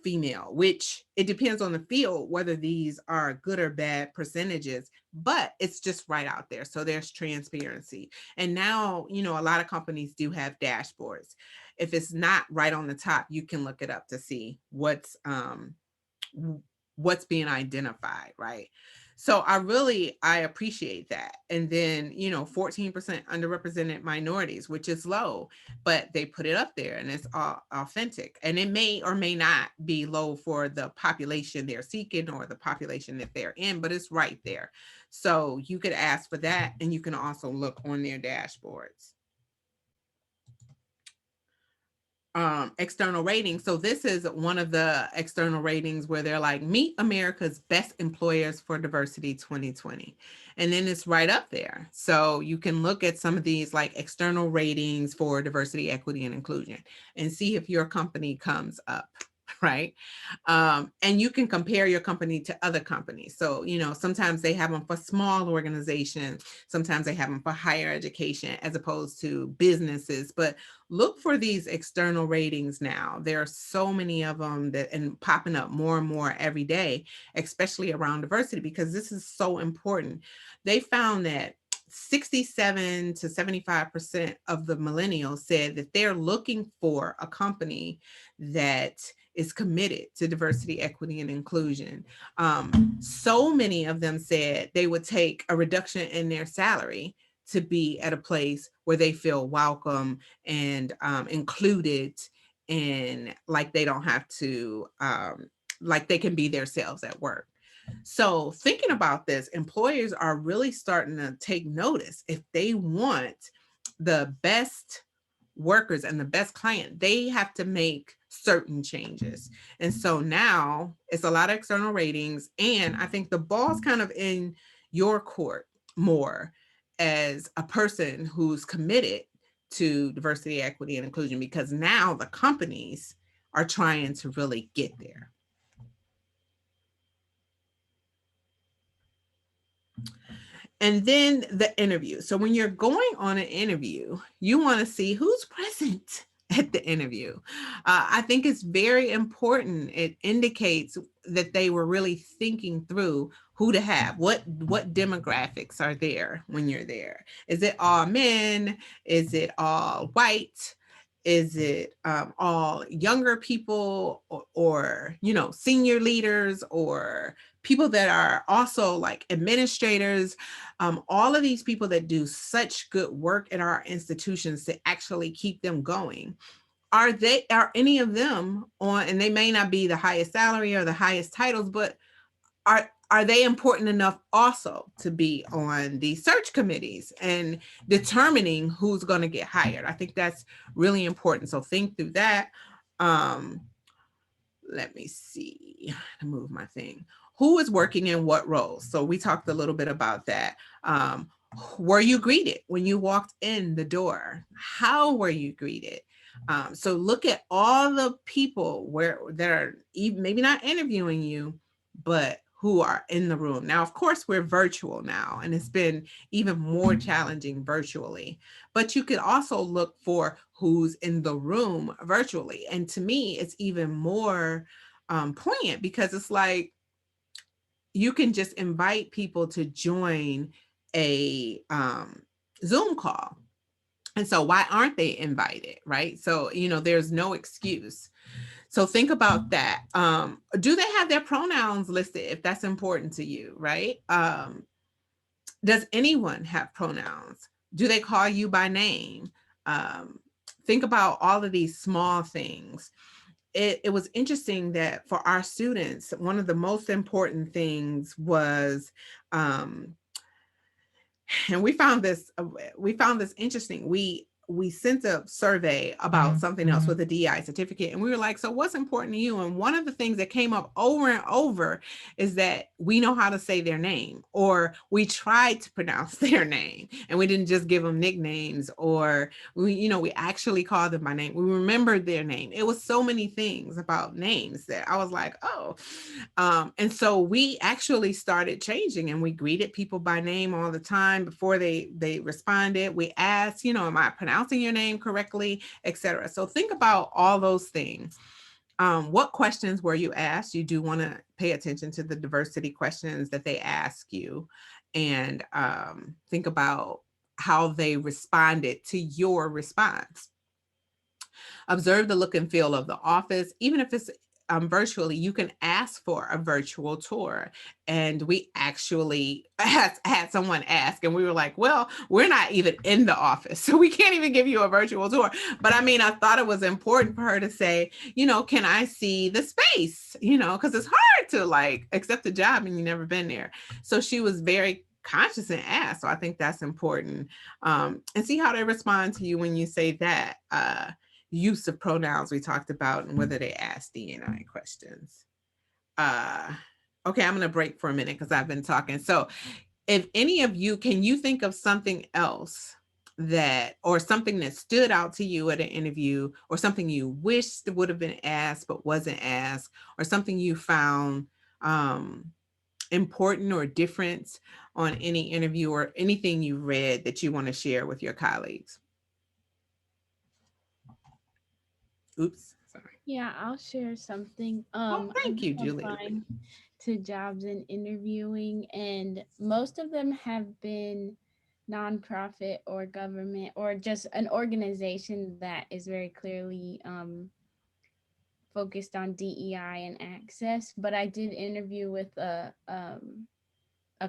female, which it depends on the field, whether these are good or bad percentages, but it's just right out there. So there's transparency. And now, a lot of companies do have dashboards. If it's not right on the top, you can look it up to see what's being identified, right? So I appreciate that. And then, 14% underrepresented minorities, which is low, but they put it up there and it's authentic. And it may or may not be low for the population they're seeking or the population that they're in, but it's right there. So you could ask for that, and you can also look on their dashboards. External ratings. So this is one of the external ratings where they're like, meet America's best employers for diversity 2020. And then it's right up there. So you can look at some of these like external ratings for diversity, equity, and inclusion and see if your company comes up, right? And you can compare your company to other companies. So, sometimes they have them for small organizations, sometimes they have them for higher education as opposed to businesses, but look for these external ratings now. There are so many of them and popping up more and more every day, especially around diversity, because this is so important. They found that 67 to 75% of the millennials said that they're looking for a company that is committed to diversity, equity, and inclusion. So many of them said they would take a reduction in their salary to be at a place where they feel welcome and included, and like they don't have to, like they can be themselves at work. So thinking about this, employers are really starting to take notice. If they want the best workers and the best client, they have to make certain changes. And so now it's a lot of external ratings. And I think the ball's kind of in your court more as a person who's committed to diversity, equity, and inclusion, because now the companies are trying to really get there. And then the interview. So when you're going on an interview, you want to see who's present at the interview. I think it's very important. It indicates that they were really thinking through who to have, what demographics are there when you're there. Is it all men? Is it all white? Is it all younger people, or senior leaders, or people that are also like administrators? All of these people that do such good work in our institutions to actually keep them going. Are any of them on, and they may not be the highest salary or the highest titles, but are they important enough also to be on the search committees and determining who's going to get hired? I think that's really important. So think through that. Let me see, to move my thing. Who is working in what roles? So we talked a little bit about that. Were you greeted when you walked in the door? How were you greeted? So look at all the people that are maybe not interviewing you, but who are in the room. Now, of course, we're virtual now, and it's been even more challenging virtually, but you could also look for who's in the room virtually. And to me, it's even more poignant, because it's like you can just invite people to join a Zoom call. And so why aren't they invited, right? So, there's no excuse. So think about that. Do they have their pronouns listed if that's important to you, right? Does anyone have pronouns? Do they call you by name? Think about all of these small things. It was interesting that for our students, one of the most important things was, and we found this interesting. We sent a survey about something else with a DEI certificate, and we were like, so what's important to you? And one of the things that came up over and over is that we know how to say their name, or we tried to pronounce their name, and we didn't just give them nicknames, or we actually called them by name. We remembered their name. It was so many things about names that I was like, oh. And so we actually started changing, and we greeted people by name all the time before they responded. We asked, am I pronouncing your name correctly, etc. So think about all those things. What questions were you asked? You do want to pay attention to the diversity questions that they ask you, and think about how they responded to your response. Observe the look and feel of the office. Even if it's virtually, you can ask for a virtual tour. And we actually had someone ask, and we were like, well, we're not even in the office, so we can't even give you a virtual tour. But I mean, I thought it was important for her to say, can I see the space? Because it's hard to like accept a job and you've never been there. So she was very conscious and asked. So I think that's important. And see how they respond to you when you say that. Use of pronouns we talked about, and whether they ask DNI questions. Okay, I'm going to break for a minute because I've been talking. So if any of you, can you think of something else or something that stood out to you at an interview, or something you wished would have been asked but wasn't asked, or something you found important or different on any interview, or anything you read that you want to share with your colleagues? Oops, sorry.
Yeah, I'll share something.
Thank you,
I'm
Julie.
applying to jobs and interviewing, and most of them have been nonprofit or government or just an organization that is very clearly focused on DEI and access. But I did interview with a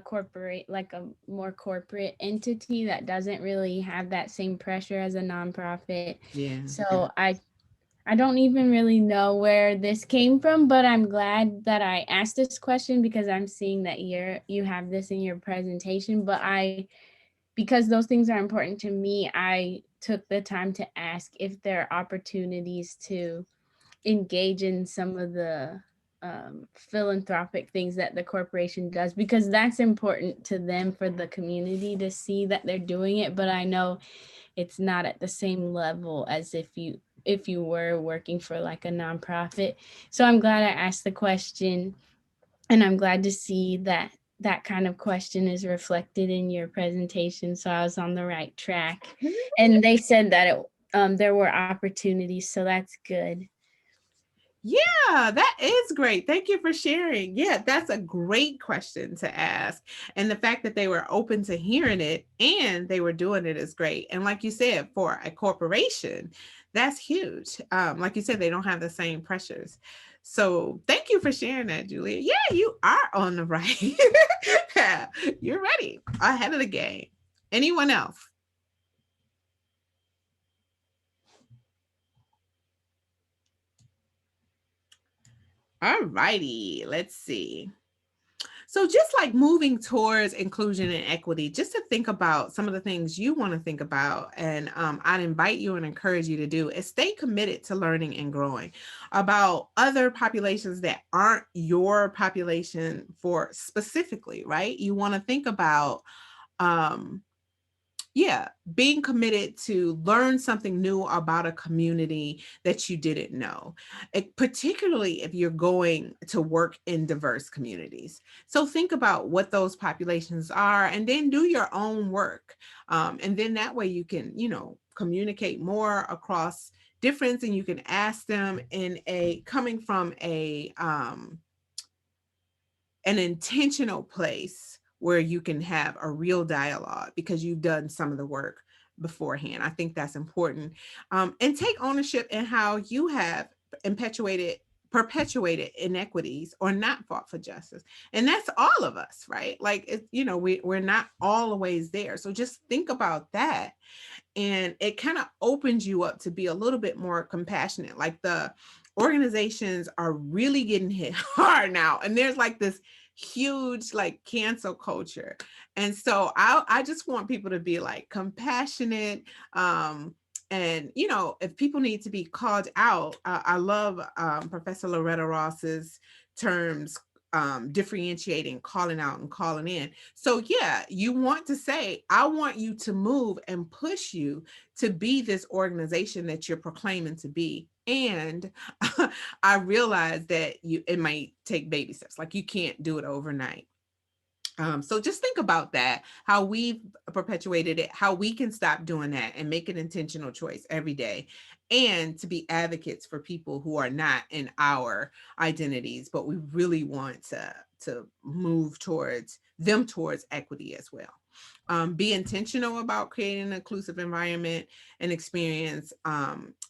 corporate, like a more corporate entity that doesn't really have that same pressure as a nonprofit.
Yeah.
So I don't even really know where this came from, but I'm glad that I asked this question because I'm seeing that you have this in your presentation. But because those things are important to me, I took the time to ask if there are opportunities to engage in some of the philanthropic things that the corporation does, because that's important to them for the community to see that they're doing it. But I know it's not at the same level as if you were working for like a nonprofit. So I'm glad I asked the question, and I'm glad to see that that kind of question is reflected in your presentation. So I was on the right track. And they said that there were opportunities, so that's good.
Yeah, that is great. Thank you for sharing. Yeah, that's a great question to ask. And the fact that they were open to hearing it and they were doing it is great. And like you said, for a corporation, that's huge. Like you said, they don't have the same pressures. So thank you for sharing that, Julia. Yeah, you are on the right. Yeah, you're ready. Ahead of the game. Anyone else? All righty, let's see. So just like moving towards inclusion and equity, just to think about some of the things you want to think about, and I'd invite you and encourage you to do is stay committed to learning and growing about other populations that aren't your population for specifically, right? You want to think about being committed to learn something new about a community that you didn't know, particularly if you're going to work in diverse communities. So think about what those populations are and then do your own work. And then that way you can, communicate more across difference, and you can ask them in coming from an intentional place where you can have a real dialogue because you've done some of the work beforehand. I think that's important. And take ownership in how you have perpetuated inequities or not fought for justice. And that's all of us, right? Like, we're not always there. So just think about that. And it kind of opens you up to be a little bit more compassionate. Like, the organizations are really getting hit hard now. And there's like this huge like cancel culture. And so I just want people to be like compassionate. And, if people need to be called out, I love Professor Loretta Ross's terms, differentiating, calling out and calling in. So yeah, you want to say, I want you to move and push you to be this organization that you're proclaiming to be. And I realize that it might take baby steps, like you can't do it overnight. So just think about that, how we've perpetuated it, how we can stop doing that and make an intentional choice every day, and to be advocates for people who are not in our identities, but we really want to move towards equity as well. Be intentional about creating an inclusive environment and experience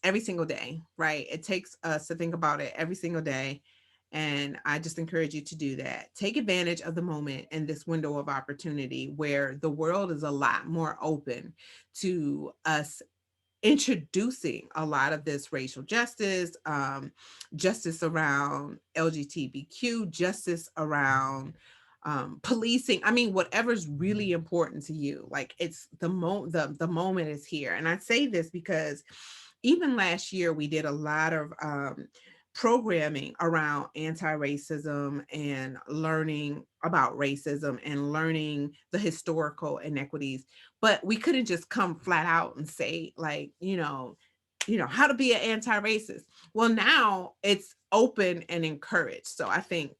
every single day, right? It takes us to think about it every single day. And I just encourage you to do that. Take advantage of the moment and this window of opportunity where the world is a lot more open to us introducing a lot of this racial justice, justice around LGBTQ, justice around policing. I mean, whatever's really important to you. Like, it's the moment is here. And I say this because even last year we did a lot of programming around anti-racism and learning about racism and learning the historical inequities. But we couldn't just come flat out and say, like, how to be an anti-racist. Well, now it's open and encouraged. So I think,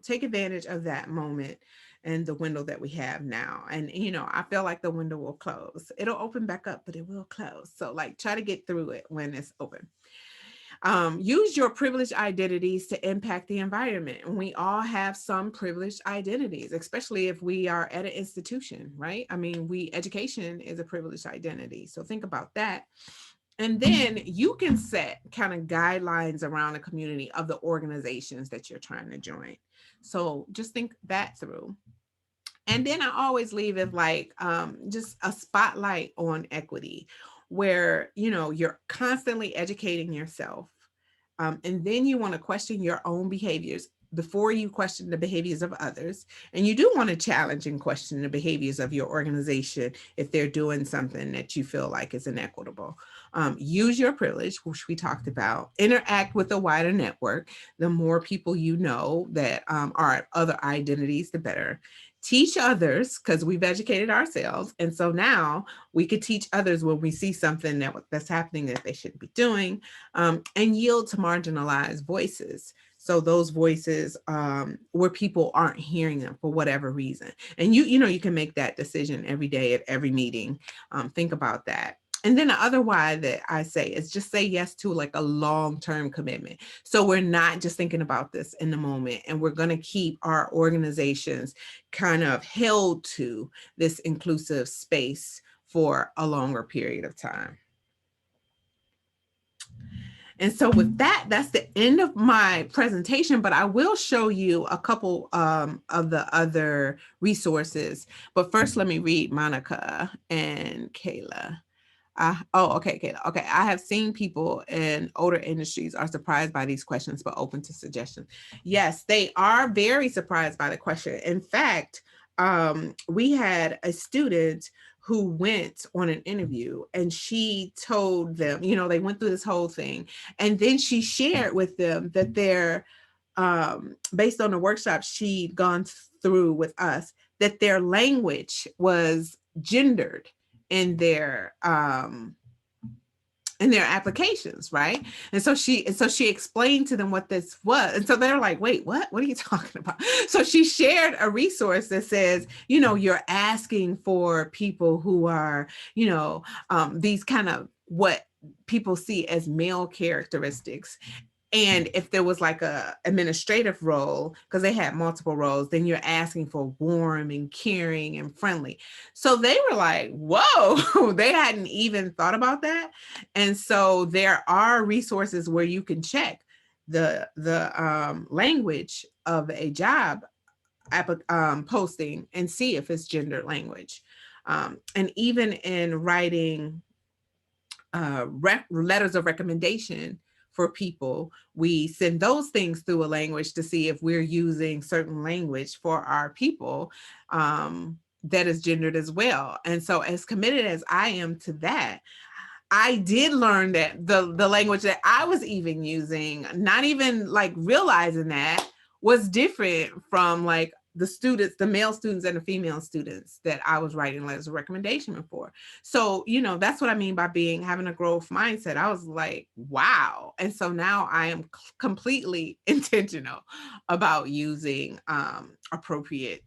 take advantage of that moment and the window that we have now. And, I feel like the window will close. It'll open back up, but it will close. So like, try to get through it when it's open. Use your privileged identities to impact the environment. And we all have some privileged identities, especially if we are at an institution, right? I mean, education is a privileged identity. So think about that. And then you can set kind of guidelines around the community of the organizations that you're trying to join. So just think that through. And then I always leave it like just a spotlight on equity, where, you know, you're constantly educating yourself. And then you want to question your own behaviors before you question the behaviors of others. And you do want to challenge and question the behaviors of your organization if they're doing something that you feel like is inequitable. Use your privilege, which we talked about. Interact with a wider network. The more people you know that are other identities, the better. Teach others, because we've educated ourselves. And so now we could teach others when we see something that's happening that they shouldn't be doing, and yield to marginalized voices. So those voices where people aren't hearing them for whatever reason. And you know, you can make that decision every day at every meeting. Think about that. And then the other why that I say is just say yes to like a long-term commitment. So we're not just thinking about this in the moment, and we're going to keep our organizations kind of held to this inclusive space for a longer period of time. And so with that, that's the end of my presentation, but I will show you a couple of the other resources. But first, let me read Monica and Kayla. Okay, Kayla. Okay, I have seen people in older industries are surprised by these questions, but open to suggestions. Yes, they are very surprised by the question. In fact, we had a student who went on an interview, and she told them, you know, they went through this whole thing, and then she shared with them that they're, based on the workshop she'd gone through with us, that their language was gendered in their applications, right? And so she explained to them what this was. And so they're like, wait, what are you talking about? So she shared a resource that says, you know, you're asking for people who are, you know, these kind of what people see as male characteristics. And if there was like a administrative role, because they had multiple roles, then you're asking for warm and caring and friendly. So they were like, whoa, they hadn't even thought about that. And so there are resources where you can check the language of a job posting and see if it's gendered language. And even in writing letters of recommendation for people, we send those things through a language to see if we're using certain language for our people that is gendered as well. And so as committed as I am to that, I did learn that the language that I was even using, not even like realizing that, was different from like the students, the male students and the female students that I was writing letters of recommendation for. So, you know, that's what I mean by having a growth mindset. I was like, wow. And so now I am completely intentional about using appropriate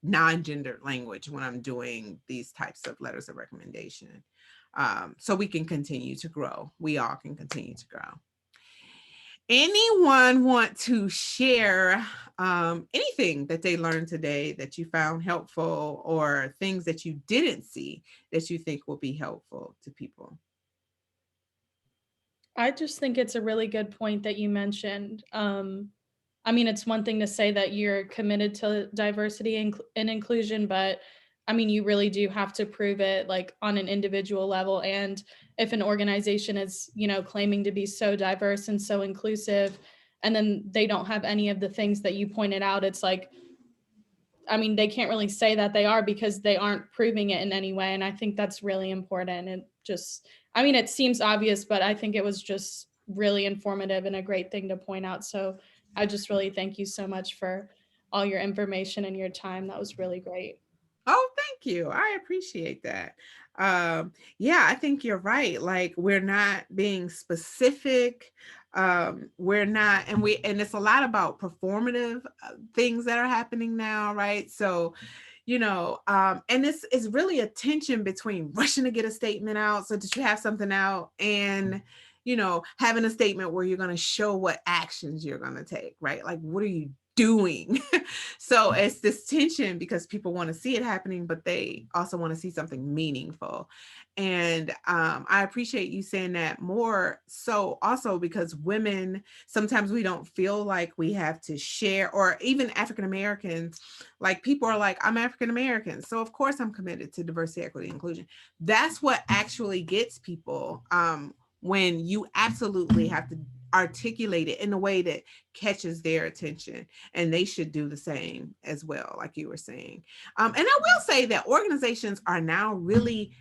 non-gendered language when I'm doing these types of letters of recommendation. So we can continue to grow. We all can continue to grow. Anyone want to share anything that they learned today that you found helpful, or things that you didn't see that you think will be helpful to people?
I just think it's a really good point that you mentioned. I mean, it's one thing to say that you're committed to diversity and inclusion, but I mean, you really do have to prove it like on an individual level. And if an organization is, you know, claiming to be so diverse and so inclusive, and then they don't have any of the things that you pointed out, it's like, I mean, they can't really say that they are because they aren't proving it in any way. And I think that's really important. And just, I mean, it seems obvious, but I think it was just really informative and a great thing to point out. So I just really thank you so much for all your information and your time. That was really great.
Oh, thank you. I appreciate that. Yeah, I think you're right. Like, we're not being specific. We're not, and it's a lot about performative things that are happening now, right? So, you know, and this is really a tension between rushing to get a statement out so that you have something out, and having a statement where you're going to show what actions you're going to take, right? Like, what are you doing? So it's this tension because people want to see it happening, but they also want to see something meaningful. And I appreciate you saying that more so also because women, sometimes we don't feel like we have to share, or even African Americans, like people are like, I'm African American, so of course I'm committed to diversity, equity, inclusion. That's what actually gets people when you absolutely have to articulate it in a way that catches their attention, and they should do the same as well, like you were saying. And I will say that organizations are now really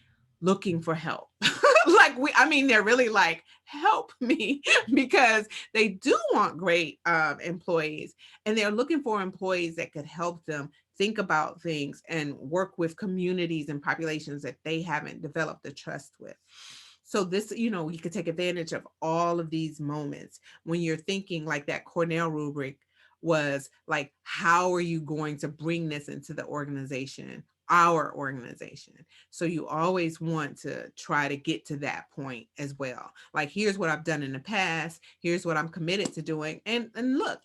looking for help. They're really like, help me, because they do want great employees, and they're looking for employees that could help them think about things and work with communities and populations that they haven't developed the trust with. So this, you could take advantage of all of these moments when you're thinking, like that Cornell rubric was like, how are you going to bring this into the organization, our organization? So you always want to try to get to that point as well. Like, here's what I've done in the past. Here's what I'm committed to doing. And look,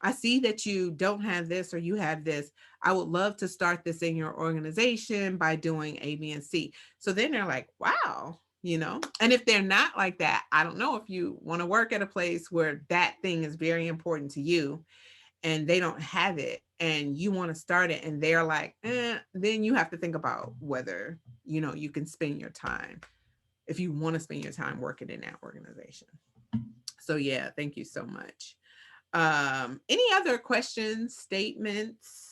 I see that you don't have this or you have this. I would love to start this in your organization by doing A, B, and C. So then they're like, wow. And if they're not like that, I don't know if you want to work at a place where that thing is very important to you and they don't have it and you want to start it and they're like, then you have to think about whether, you can spend your time, if you want to spend your time working in that organization. So yeah, thank you so much. Any other questions, statements?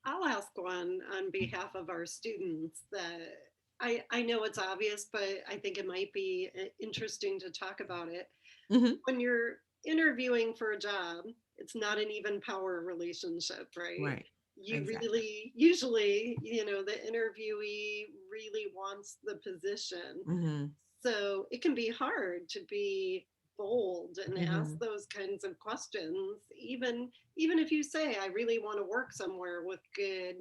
I'll ask one on behalf of our students that I know it's obvious, but I think it might be interesting to talk about it.
Mm-hmm.
When you're interviewing for a job, it's not an even power relationship, right?
Right.
You
Exactly.
really, usually, the interviewee really wants the position.
Mm-hmm.
So it can be hard to be bold and
Mm-hmm.
ask those kinds of questions, even if you say, I really want to work somewhere with good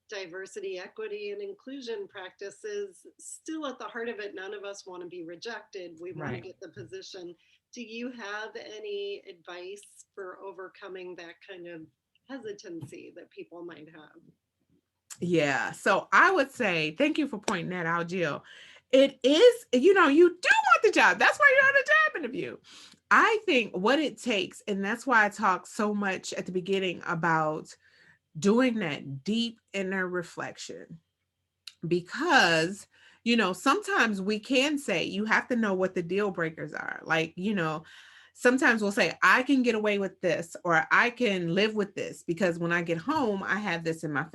diversity, equity, and inclusion practices. Still at the heart of it, none of us want to be rejected. We want to get the position. Do you have any advice for overcoming that kind of hesitancy that people might have?
Yeah, so I would say, thank you for pointing that out, Jill. It is, you do want the job. That's why you're on a job interview. I think what it takes, and that's why I talk so much at the beginning about doing that deep inner reflection, because, sometimes we can say, you have to know what the deal breakers are. Like, sometimes we'll say, I can get away with this, or I can live with this because when I get home, I have this in my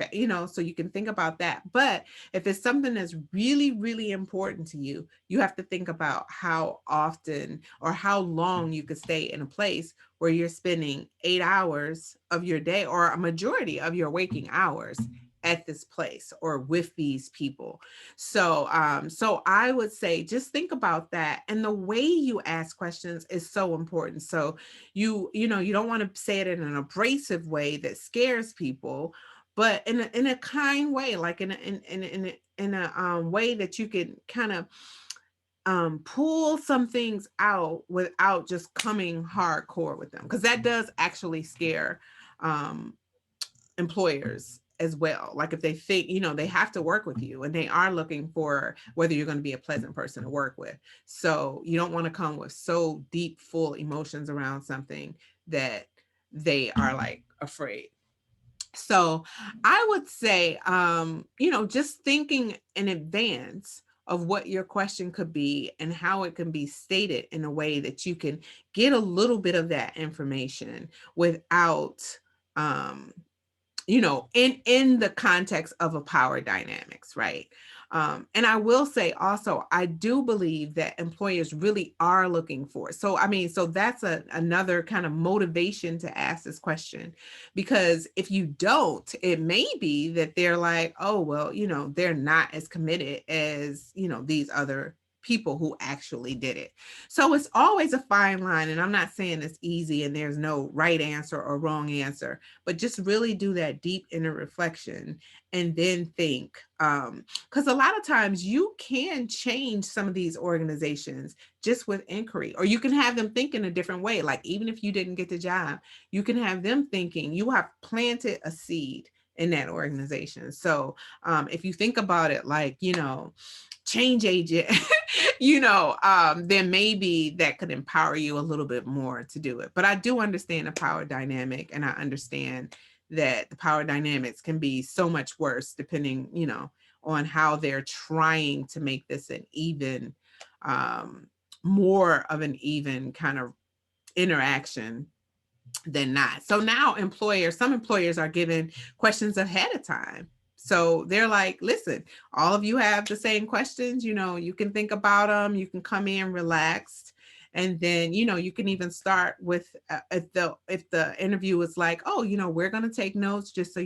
so you can think about that. But if it's something that's really, really important to you, you have to think about how often or how long you could stay in a place where you're spending 8 hours of your day or a majority of your waking hours at this place or with these people. So I would say just think about that. And the way you ask questions is so important. So you don't want to say it in an abrasive way that scares people, but in a kind way, like in a way that you can kind of pull some things out without just coming hardcore with them, because that does actually scare employers as well. Like if they think, they have to work with you and they are looking for whether you're going to be a pleasant person to work with. So you don't want to come with so deep, full emotions around something that they are like afraid. So I would say, just thinking in advance of what your question could be and how it can be stated in a way that you can get a little bit of that information without, in the context of a power dynamics, right? And I will say also, I do believe that employers really are looking for it. So that's another kind of motivation to ask this question, because if you don't, it may be that they're like, oh, well, they're not as committed as, these other people who actually did it. So it's always a fine line. And I'm not saying it's easy and there's no right answer or wrong answer, but just really do that deep inner reflection and then think. Because a lot of times you can change some of these organizations just with inquiry, or you can have them think in a different way. Like even if you didn't get the job, you can have them thinking you have planted a seed in that organization. So if you think about it like, change agent, then maybe that could empower you a little bit more to do it. But I do understand the power dynamic, and I understand that the power dynamics can be so much worse depending, on how they're trying to make this an even, more of an even kind of interaction than not. So now some employers are given questions ahead of time. So they're like, listen, all of you have the same questions, you can think about them, you can come in relaxed. And then, you can even start with, if the interview is like, oh, we're going to take notes just so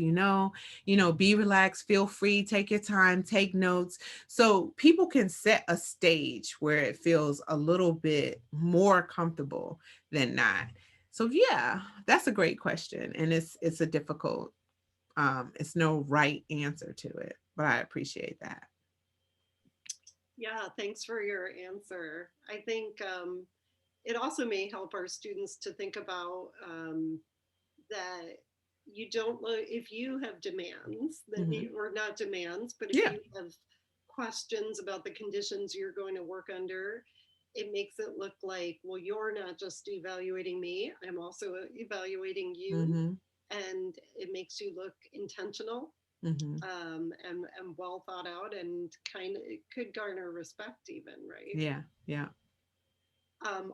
be relaxed, feel free, take your time, take notes. So people can set a stage where it feels a little bit more comfortable than not. So yeah, that's a great question. And it's a difficult, it's no right answer to it, but I appreciate that.
Yeah, thanks for your answer. I think it also may help our students to think about that you don't look, if you have demands, that or not demands, but if you have questions about the conditions you're going to work under, it makes it look like, well, you're not just evaluating me, I'm also evaluating you. And it makes you look intentional and well thought out, and kind of, it could garner respect even, right?
Yeah.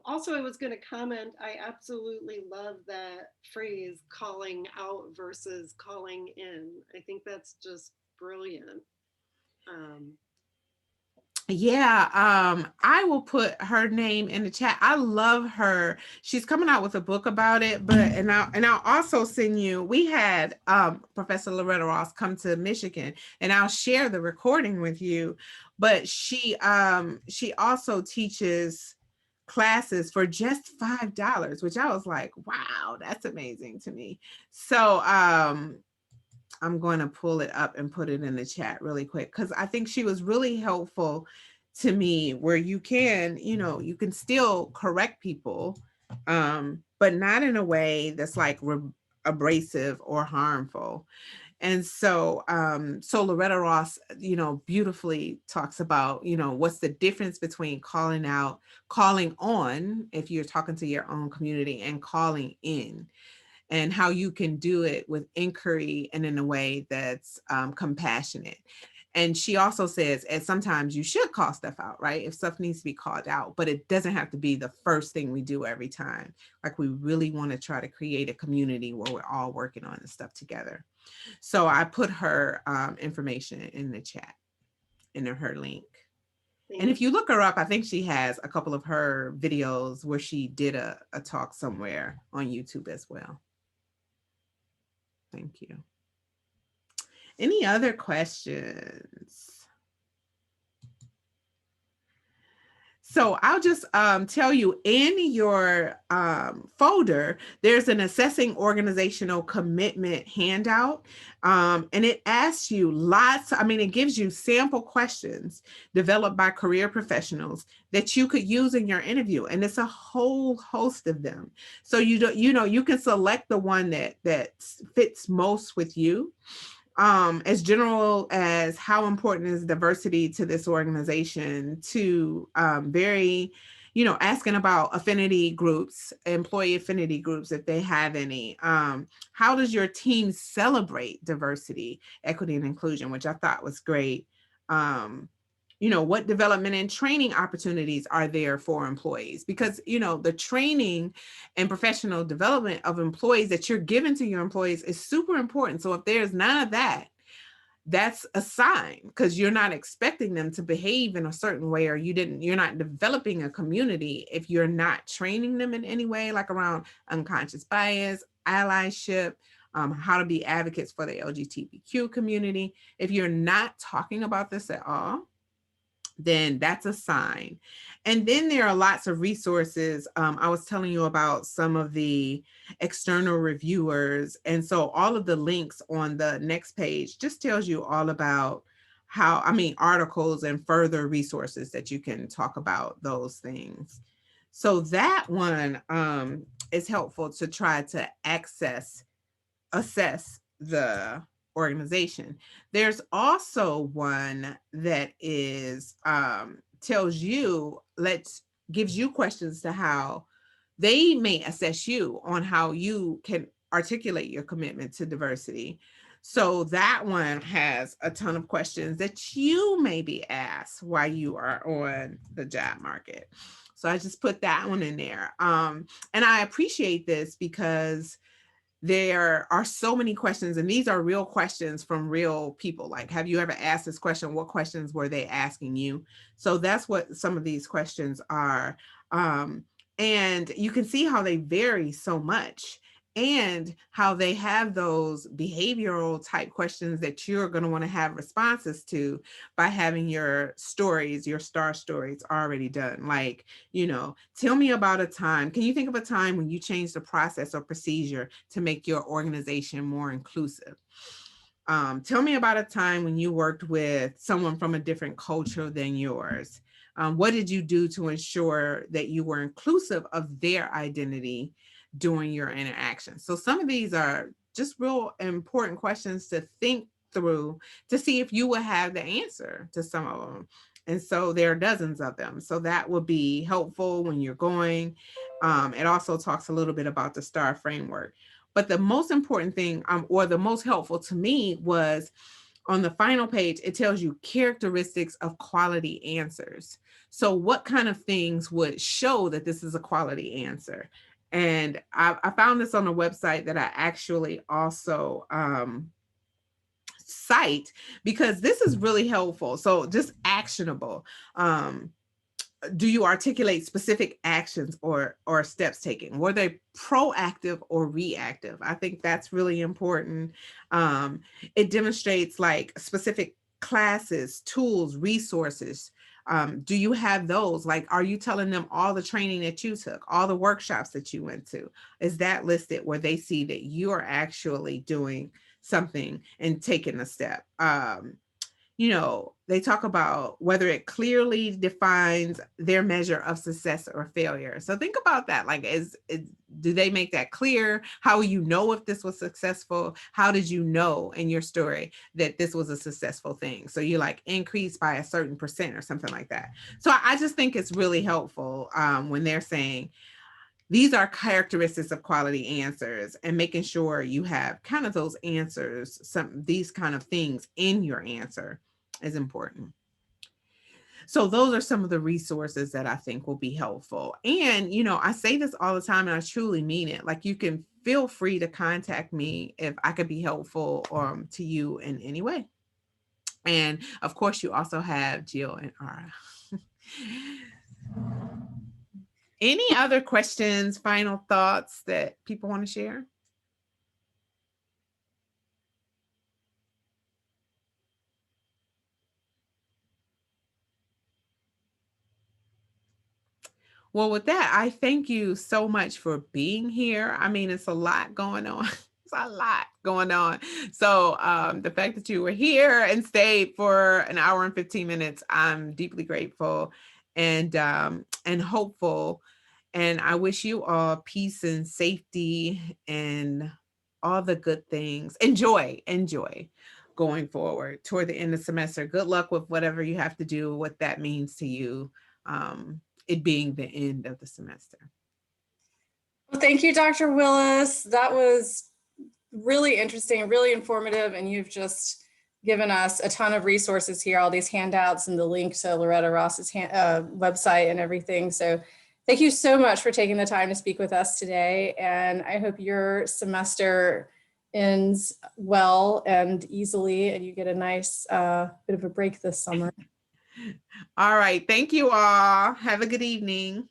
Also, I was going to comment, I absolutely love that phrase, calling out versus calling in. I think that's just brilliant.
I will put her name in the chat. I love her. She's coming out with a book about it, and I'll also send you, we had Professor Loretta Ross come to Michigan, and I'll share the recording with you. But she also teaches classes for just $5, which I was like, wow, that's amazing to me. So I'm going to pull it up and put it in the chat really quick, because I think she was really helpful to me, where you can, you can still correct people, but not in a way that's like abrasive or harmful. And so, so Loretta Ross, beautifully talks about, what's the difference between calling out, calling on, if you're talking to your own community, and calling in, and how you can do it with inquiry and in a way that's compassionate. And she also says, and sometimes you should call stuff out, right? If stuff needs to be called out, but it doesn't have to be the first thing we do every time. Like, we really want to try to create a community where we're all working on this stuff together. So I put her information in the chat, in her link. And if you look her up, I think she has a couple of her videos where she did a talk somewhere on YouTube as well. Thank you. Any other questions? So I'll just tell you, in your folder, there's an assessing organizational commitment handout. And it asks you it gives you sample questions developed by career professionals that you could use in your interview. And it's a whole host of them. So you can select the one that fits most with you. As general as how important is diversity to this organization, to very, asking about affinity groups, employee affinity groups, if they have any. How does your team celebrate diversity, equity, and inclusion, which I thought was great. What development and training opportunities are there for employees? Because, the training and professional development of employees that you're giving to your employees is super important. So if there's none of that, that's a sign, because you're not expecting them to behave in a certain way, or you're not developing a community if you're not training them in any way, like around unconscious bias, allyship, how to be advocates for the LGBTQ community. If you're not talking about this at all, then that's a sign. And then there are lots of resources. I was telling you about some of the external reviewers. And so all of the links on the next page just tells you all about articles and further resources that you can talk about those things. So that one is helpful to try to assess the organization. There's also one that is gives you questions to how they may assess you on how you can articulate your commitment to diversity. So that one has a ton of questions that you may be asked while you are on the job market. So I just put that one in there. And I appreciate this because there are so many questions, and these are real questions from real people. Like, have you ever asked this question? What questions were they asking you? So that's what some of these questions are. And you can see how they vary so much, and how they have those behavioral type questions that you're going to want to have responses to by having your stories, your STAR stories already done. Like, tell me about a time. Can you think of a time when you changed a process or procedure to make your organization more inclusive? Tell me about a time when you worked with someone from a different culture than yours. What did you do to ensure that you were inclusive of their identity during your interaction? So some of these are just real important questions to think through to see if you will have the answer to some of them. And so there are dozens of them. So that will be helpful when you're going. It also talks a little bit about the STAR framework. But the most important thing, or the most helpful to me, was on the final page, it tells you characteristics of quality answers. So what kind of things would show that this is a quality answer? And I found this on a website that I actually also cite, because this is really helpful. So just actionable. Do you articulate specific actions or steps taken? Were they proactive or reactive? I think that's really important. It demonstrates like specific classes, tools, resources. Do you have those? Like, are you telling them all the training that you took, all the workshops that you went to? Is that listed where they see that you are actually doing something and taking a step? They talk about whether it clearly defines their measure of success or failure. So think about that. Like, do they make that clear? How will you know if this was successful? How did you know in your story that this was a successful thing? So you like increase by a certain percent or something like that. So I just think it's really helpful when they're saying, these are characteristics of quality answers, and making sure you have kind of those answers, these kind of things in your answer is important. So those are some of the resources that I think will be helpful. And, I say this all the time, and I truly mean it. Like, you can feel free to contact me if I could be helpful to you in any way. And of course, you also have Jill and Ara. Any other questions, final thoughts that people want to share? Well, with that, I thank you so much for being here. I mean, it's a lot going on. It's a lot going on. So the fact that you were here and stayed for an hour and 15 minutes, I'm deeply grateful and hopeful. And I wish you all peace and safety and all the good things. Enjoy going forward toward the end of the semester. Good luck with whatever you have to do, what that means to you, it being the end of the semester.
Well, thank you, Dr. Willis. That was really interesting, really informative, and you've just given us a ton of resources here, all these handouts and the link to Loretta Ross's website and everything. So thank you so much for taking the time to speak with us today. And I hope your semester ends well and easily, and you get a nice bit of a break this summer.
All right. Thank you all. Have a good evening.